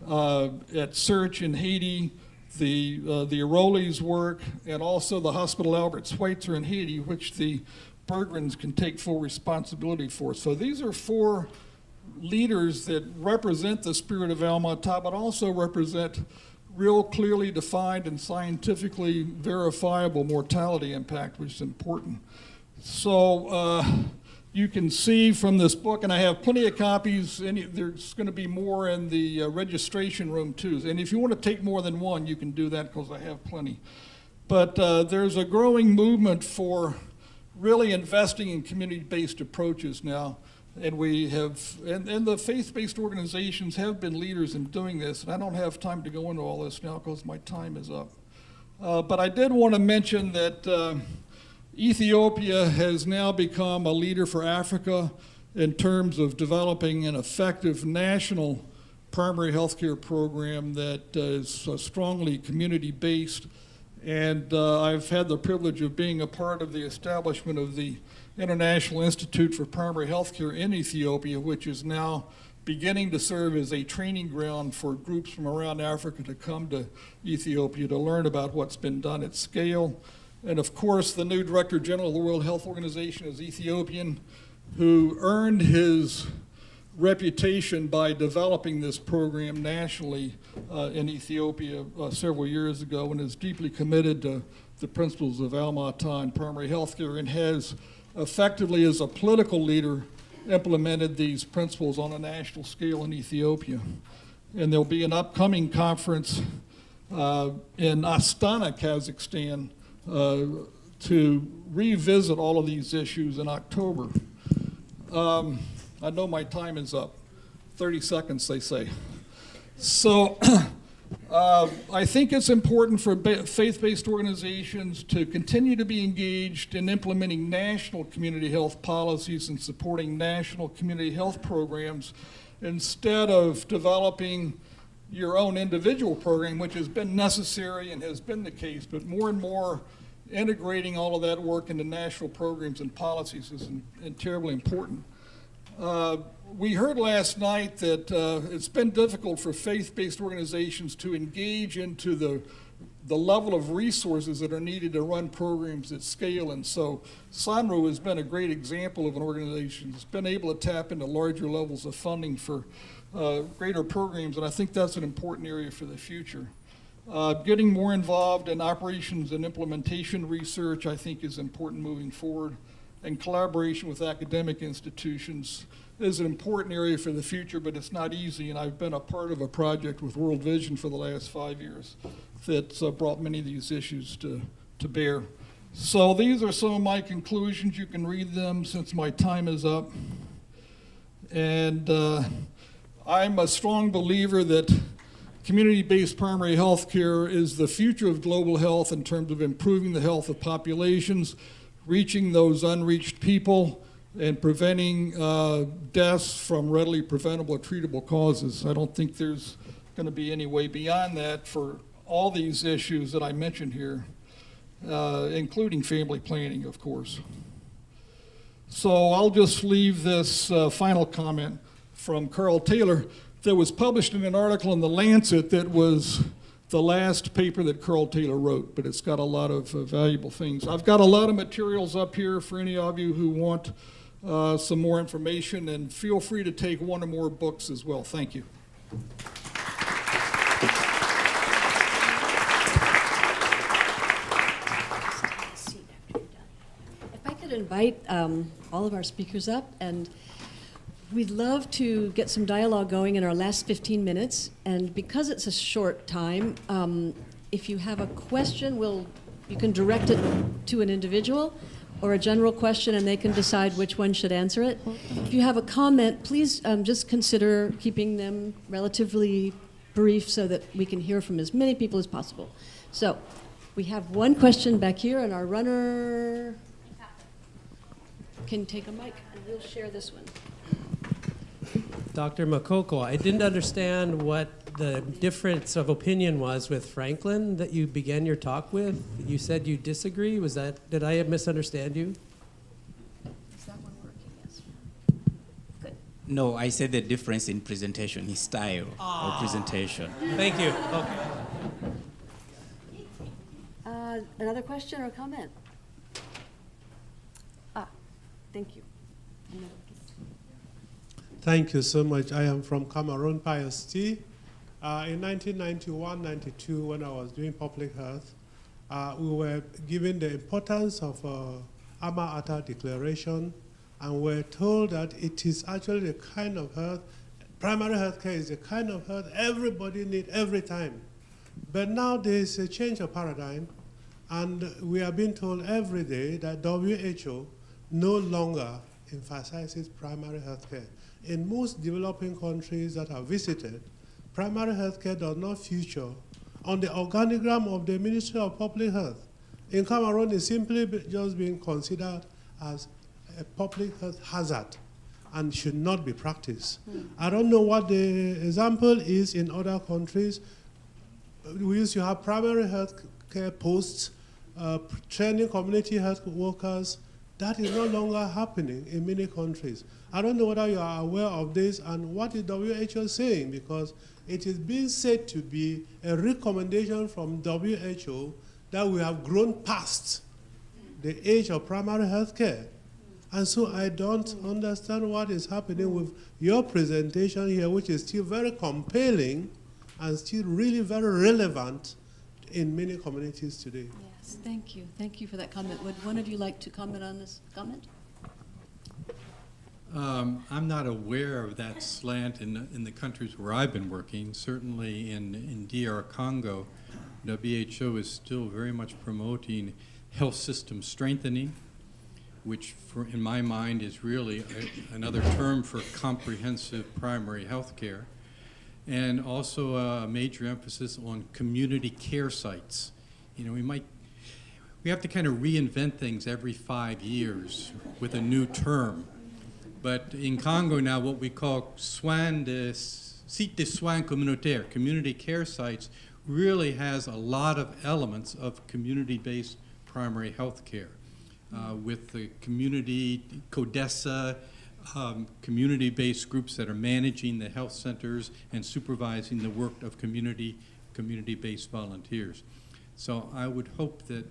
at Search in Haiti, the Arolis work, and also the Hospital Albert Schweitzer in Haiti, which the Berggrens can take full responsibility for. So these are 4 leaders that represent the spirit of Alma-Ata, but also represent real clearly defined and scientifically verifiable mortality impact, which is important. So you can see from this book, and I have plenty of copies, and there's going to be more in the registration room too. And if you want to take more than one, you can do that because I have plenty. But there's a growing movement for really investing in community-based approaches now. And we have, and the faith-based organizations have been leaders in doing this. And I don't have time to go into all this now because my time is up. But I did want to mention that Ethiopia has now become a leader for Africa in terms of developing an effective national primary health care program that is strongly community-based. And I've had the privilege of being a part of the establishment of the International Institute for Primary Health Care in Ethiopia, which is now beginning to serve as a training ground for groups from around Africa to come to Ethiopia to learn about what's been done at scale. And of course, the new Director General of the World Health Organization is Ethiopian, who earned his reputation by developing this program nationally in Ethiopia several years ago, and is deeply committed to the principles of Alma-Ata and primary health care, and has effectively, as a political leader, implemented these principles on a national scale in Ethiopia. And there'll be an upcoming conference in Astana, Kazakhstan, to revisit all of these issues in October. I know my time is up. 30 seconds, they say. So I think it's important for faith-based organizations to continue to be engaged in implementing national community health policies and supporting national community health programs instead of developing your own individual program, which has been necessary and has been the case, but more and more integrating all of that work into national programs and policies is terribly important. We heard last night that it's been difficult for faith-based organizations to engage into the level of resources that are needed to run programs at scale. And so SANRU has been a great example of an organization that's been able to tap into larger levels of funding for greater programs, and I think that's an important area for the future. Getting more involved in operations and implementation research, I think, is important moving forward. And collaboration with academic institutions is an important area for the future, but it's not easy. And I've been a part of a project with World Vision for the last 5 years that's brought many of these issues to bear. So these are some of my conclusions. You can read them since my time is up. And I'm a strong believer that community-based primary health care is the future of global health in terms of improving the health of populations, reaching those unreached people, and preventing deaths from readily preventable or treatable causes. I don't think there's going to be any way beyond that for all these issues that I mentioned here, including family planning, of course. So I'll just leave this final comment from Karl Taylor that was published in an article in The Lancet that was the last paper that Karl Taylor wrote, but it's got a lot of valuable things. I've got a lot of materials up here for any of you who want some more information, and feel free to take one or more books as well. Thank you. If I could invite all of our speakers up, and we'd love to get some dialogue going in our last 15 minutes. And because it's a short time, if you have a question, you can direct it to an individual or a general question, and they can decide which one should answer it. If you have a comment, please just consider keeping them relatively brief so that we can hear from as many people as possible. So we have one question back here, and our runner can take a mic, and we'll share this one. Dr. Makoka, I didn't understand what the difference of opinion was with Franklin that you began your talk with. You said you disagree. Did I misunderstand you? Is that one working? Yes. Good. No, I said the difference in presentation, his style of presentation. Thank you. Okay. Another question or comment? Thank you. Thank you so much. I am from Cameroon, PST. In 1991-92, when I was doing public health, we were given the importance of Alma-Ata Declaration, and we're told that it is actually the kind of health, primary health care is the kind of health everybody needs every time. But now there is a change of paradigm, And we are being told every day that WHO no longer emphasizes primary health care. In most developing countries that are visited, primary health care does not feature on the organigram of the Ministry of Public Health. In Cameroon, it's simply just being considered as a public health hazard and should not be practiced. I don't know what the example is in other countries. We used to have primary health care posts, training community health workers. That is no longer happening in many countries. I don't know whether you are aware of this and what is WHO saying, because it is being said to be a recommendation from WHO that we have grown past the age of primary health care. And so I don't understand what is happening with your presentation here, which is still very compelling and still really very relevant in many communities today. Yes, thank you. Thank you for that comment. Would one of you like to comment on this comment? I'm not aware of that slant in the countries where I've been working. Certainly in DR Congo, WHO is still very much promoting health system strengthening, which in my mind is really another term for comprehensive primary health care, and also a major emphasis on community care sites. You know, we have to kind of reinvent things every 5 years with a new term. But in Congo now, what we call sites de soins communautaires, community care sites, really has a lot of elements of community-based primary health care. With the community, CODESA, community-based groups that are managing the health centers and supervising the work of community-based volunteers. So I would hope that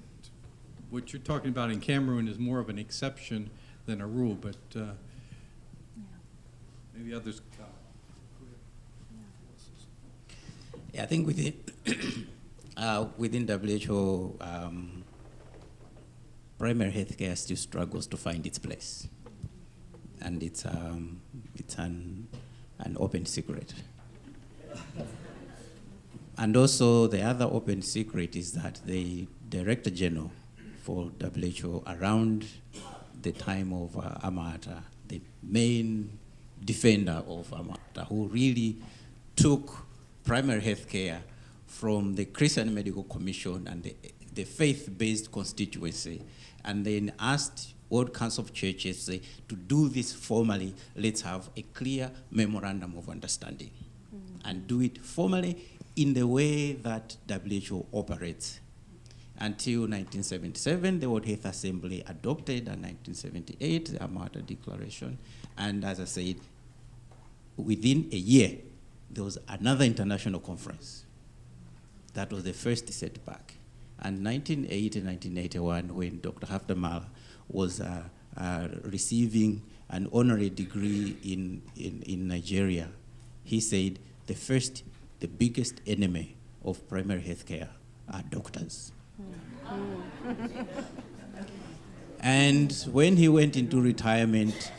what you're talking about in Cameroon is more of an exception than a rule, but maybe others. Yeah, I think within within WHO, primary healthcare still struggles to find its place, and it's an open secret. And also, the other open secret is that the Director General for WHO, around the time of Alma-Ata, the main defender of Alma-Ata, who really took primary health care from the Christian Medical Commission and the faith-based constituency, and then asked World Council of Churches to do this formally. Let's have a clear memorandum of understanding and do it formally in the way that WHO operates. Until 1977, the World Health Assembly adopted in 1978 the Alma-Ata Declaration, and as I said, within a year, there was another international conference. That was the first setback. And 1980, 1981, when Dr. Haftamala was receiving an honorary degree in Nigeria, he said the biggest enemy of primary health care are doctors. And when he went into retirement,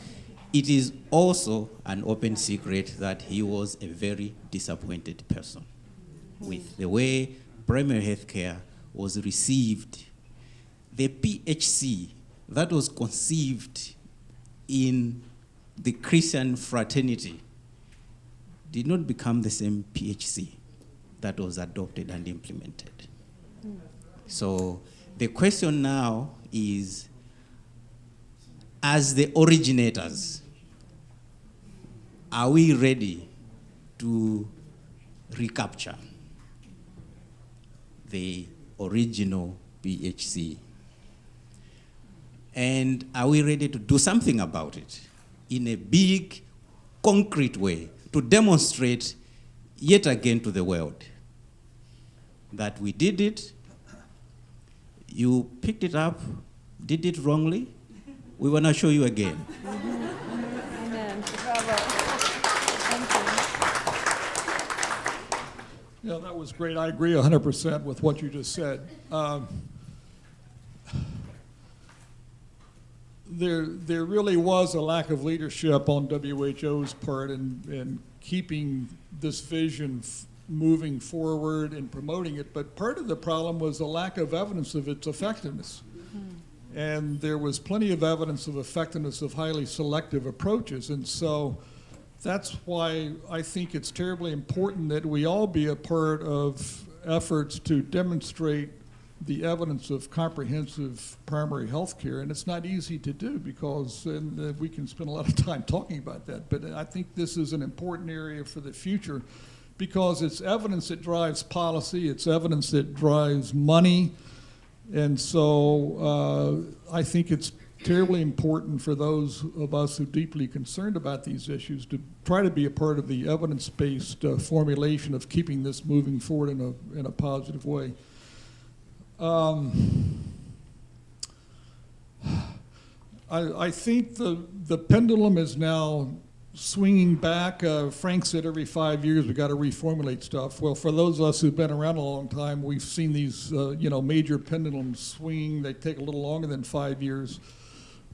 it is also an open secret that he was a very disappointed person with the way primary health care was received. The PHC that was conceived in the Christian fraternity did not become the same PHC that was adopted and implemented. So the question now is, as the originators, are we ready to recapture the original PHC? And are we ready to do something about it in a big, concrete way to demonstrate yet again to the world that we did it, you picked it up, did it wrongly, we want to show you again. Amen. Bravo. Thank you. Yeah, that was great. I agree 100% with what you just said. There really was a lack of leadership on WHO's part in keeping this vision moving forward and promoting it, but part of the problem was the lack of evidence of its effectiveness. And there was plenty of evidence of effectiveness of highly selective approaches. And so that's why I think it's terribly important that we all be a part of efforts to demonstrate the evidence of comprehensive primary health care. And it's not easy to do because we can spend a lot of time talking about that. But I think this is an important area for the future because it's evidence that drives policy, it's evidence that drives money. And so I think it's terribly important for those of us who are deeply concerned about these issues to try to be a part of the evidence-based formulation of keeping this moving forward in a positive way. I think the pendulum is now swinging back. Frank said every 5 years we got to reformulate stuff. Well, for those of us who've been around a long time, we've seen these major pendulums swing. They take a little longer than 5 years.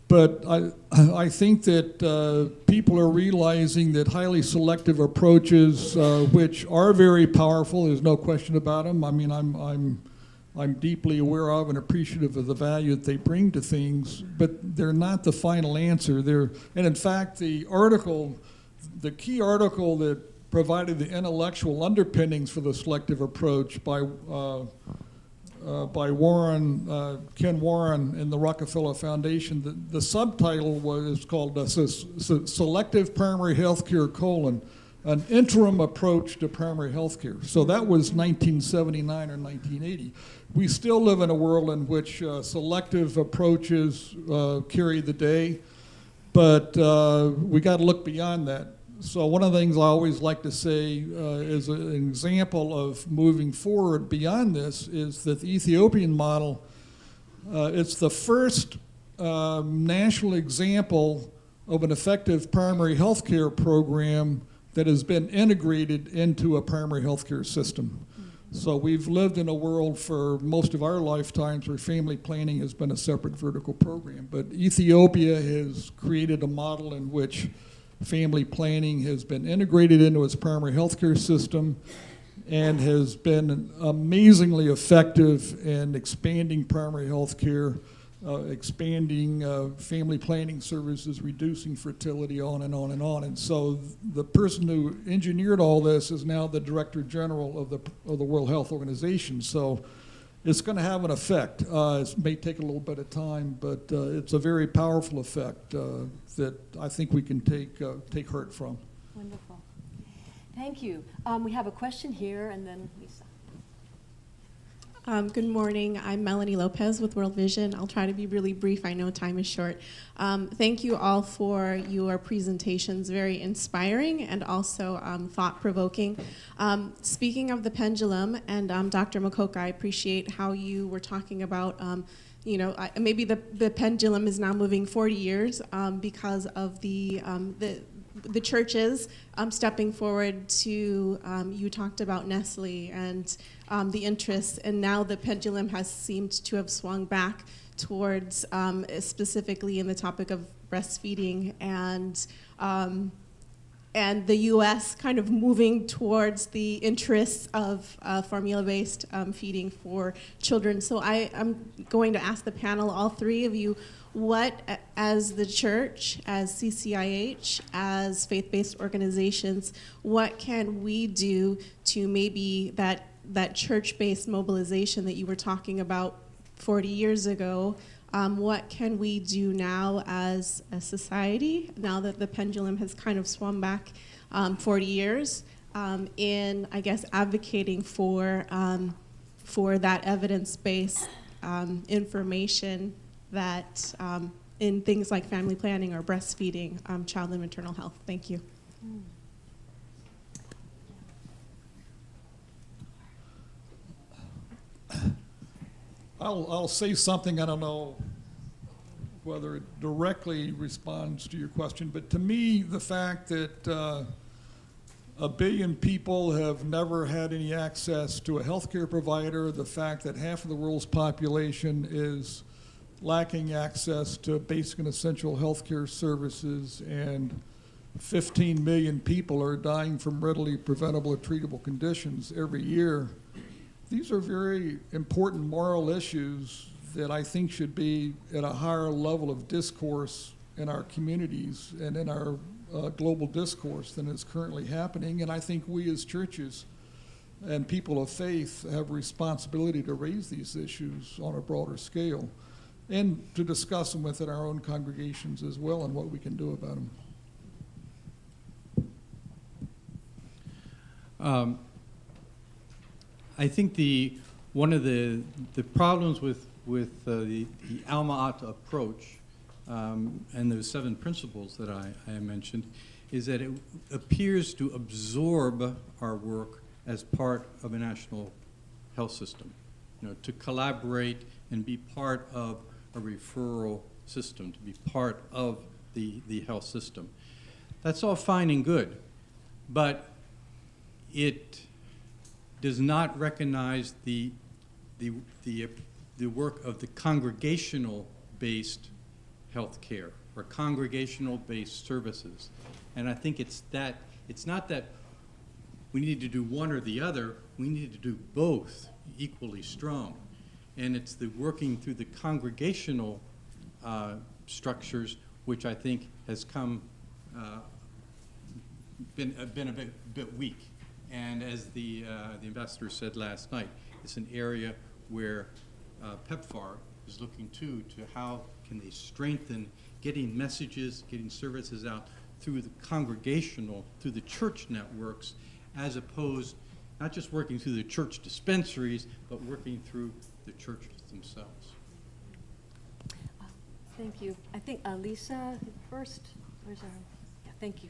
But I think that people are realizing that highly selective approaches, which are very powerful, there's no question about them. I mean, I'm deeply aware of and appreciative of the value that they bring to things, but they're not the final answer. And in fact, the key article that provided the intellectual underpinnings for the selective approach by Ken Warren and the Rockefeller Foundation, the subtitle was called Selective Primary Healthcare: an interim approach to primary health care. So that was 1979 or 1980. We still live in a world in which selective approaches carry the day, but we got to look beyond that. So one of the things I always like to say is an example of moving forward beyond this is that the Ethiopian model, it's the first national example of an effective primary health care program that has been integrated into a primary health care system. So we've lived in a world for most of our lifetimes where family planning has been a separate vertical program. But Ethiopia has created a model in which family planning has been integrated into its primary health care system and has been amazingly effective in expanding primary health care, expanding family planning services, reducing fertility, on and on and on. And so the person who engineered all this is now the Director General of the World Health Organization. So it's going to have an effect. It may take a little bit of time, but it's a very powerful effect that I think we can take heart from. Wonderful. Thank you. We have a question here, and then Lisa. Good morning. I'm Melanie Lopez with World Vision. I'll try to be really brief. I know time is short. Thank you all for your presentations. Very inspiring and also thought-provoking. Speaking of the pendulum, and Dr. Makoka, I appreciate how you were talking about maybe the pendulum is now moving 40 years because of the churches stepping forward to, you talked about Nestle and the interest, and now the pendulum has seemed to have swung back towards specifically in the topic of breastfeeding and the U.S. kind of moving towards the interests of formula-based feeding for children. So I'm going to ask the panel, all three of you, what, as the church, as CCIH, as faith-based organizations, what can we do to maybe that church-based mobilization that you were talking about 40 years ago, what can we do now as a society, now that the pendulum has kind of swung back 40 years, in, I guess, advocating for that evidence-based information that in things like family planning or breastfeeding, child and maternal health. Thank you. I'll say something, I don't know whether it directly responds to your question, but to me, the fact that 1 billion people have never had any access to a healthcare provider, the fact that half of the world's population is lacking access to basic and essential healthcare services, and 15 million people are dying from readily preventable or treatable conditions every year. These are very important moral issues that I think should be at a higher level of discourse in our communities and in our global discourse than is currently happening. And I think we as churches and people of faith have a responsibility to raise these issues on a broader scale and to discuss them within our own congregations as well and what we can do about them. I think one of the problems with the Alma-Ata approach and those 7 principles that I mentioned is that it appears to absorb our work as part of a national health system, to collaborate and be part of a referral system, to be part of the health system. That's all fine and good, but it does not recognize the work of the congregational-based health care or congregational-based services. And I think it's not that we need to do one or the other, we need to do both equally strong. And it's the working through the congregational structures which I think has been a bit weak. And as the ambassador said last night, it's an area where PEPFAR is looking to how can they strengthen getting messages, getting services out through the congregational, through the church networks, as opposed not just working through the church dispensaries, but working through the churches themselves. Thank you. I think Lisa first. Where's our? Yeah, thank you.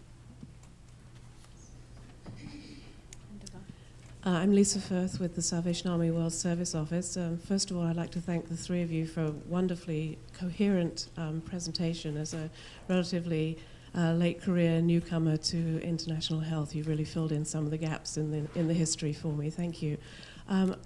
I'm Lisa Firth with the Salvation Army World Service Office. First of all, I'd like to thank the 3 of you for a wonderfully coherent presentation. As a relatively late career newcomer to international health, you've really filled in some of the gaps in the history for me. Thank you.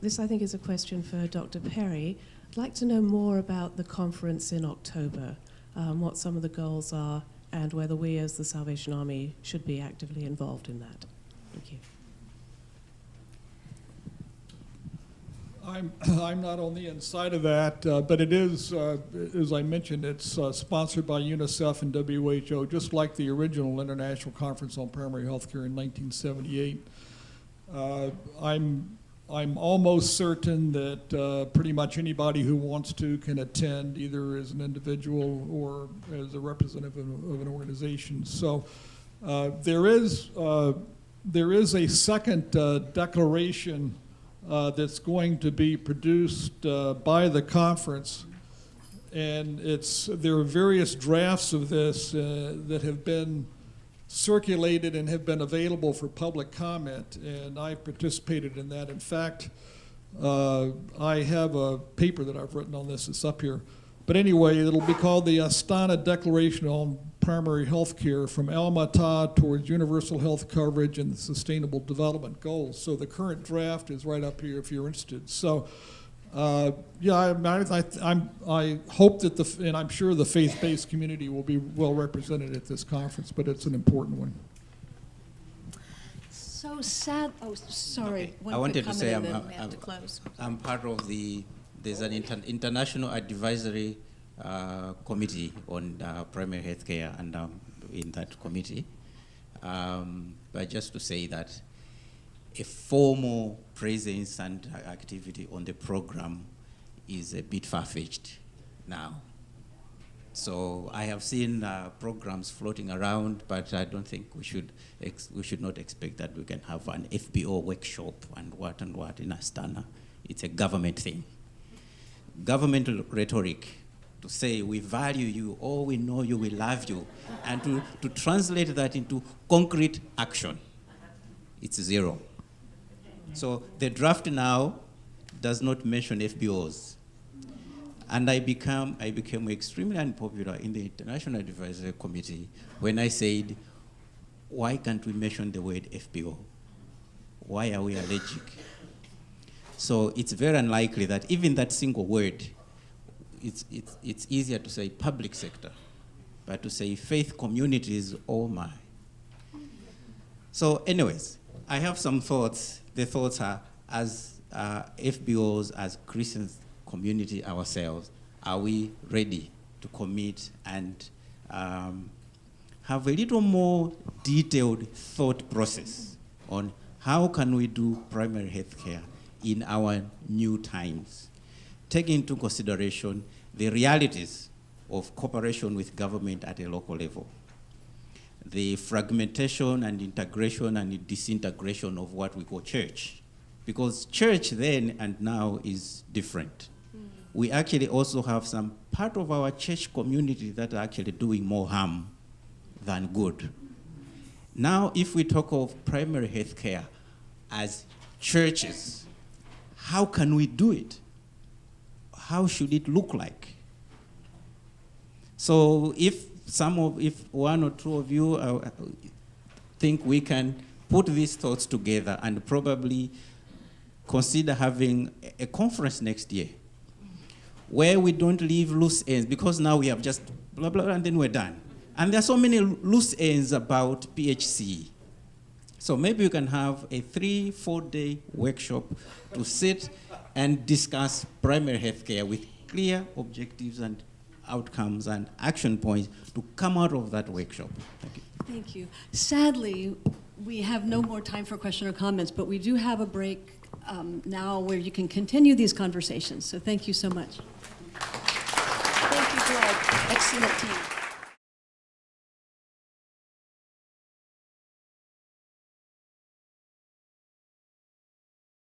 This, I think, is a question for Dr. Perry. I'd like to know more about the conference in October, what some of the goals are, and whether we as the Salvation Army should be actively involved in that. Thank you. I'm not on the inside of that, but it is, as I mentioned, it's sponsored by UNICEF and WHO, just like the original International Conference on Primary Healthcare in 1978. I'm almost certain that pretty much anybody who wants to can attend, either as an individual or as a representative of an organization. So there is a second declaration that's going to be produced by the conference, and there are various drafts of this that have been circulated and have been available for public comment, and I participated in that. In fact, I have a paper that I've written on this. It's up here. But anyway, it'll be called the Astana Declaration on Primary Health Care, from Alma-Ata towards universal health coverage and the Sustainable Development Goals. So the current draft is right up here if you're interested. So yeah, I hope that and I'm sure the faith-based community will be well represented at this conference, but it's an important one. So sad. Oh, sorry. Okay. I wanted to say I'm part of there's an international advisory committee on primary health care, and in that committee. But just to say that a formal presence and activity on the program is a bit far-fetched now. So I have seen programs floating around, but I don't think we should not expect that we can have an FBO workshop and what in Astana. It's a government thing. Governmental rhetoric to say we value you, or we know you, we love you, and to translate that into concrete action, it's zero. So the draft now does not mention FBOs. And I became extremely unpopular in the International Advisory Committee when I said, why can't we mention the word FBO? Why are we allergic? So it's very unlikely that even that single word, it's easier to say public sector, but to say faith communities, oh my, So anyways, I have some thoughts. The thoughts are, as FBOs, as Christian community ourselves, are we ready to commit and have a little more detailed thought process on how can we do primary health care in our new times, taking into consideration the realities of cooperation with government at a local level, the fragmentation and integration and disintegration of what we call church. Because church then and now is different. We actually also have some part of our church community that are actually doing more harm than good. Now, if we talk of primary health care as churches, how can we do it? How should it look like? So if one or two of you think we can put these thoughts together and probably consider having a conference next year where we don't leave loose ends, because now we have just blah, blah, and then we're done. And there are so many loose ends about PHC. So maybe we can have a 3-4 day workshop to sit and discuss primary health care with clear objectives and outcomes and action points to come out of that workshop. Thank you. Thank you. Sadly, we have no more time for question or comments, but we do have a break now where you can continue these conversations. So thank you so much. Thank you to our excellent team.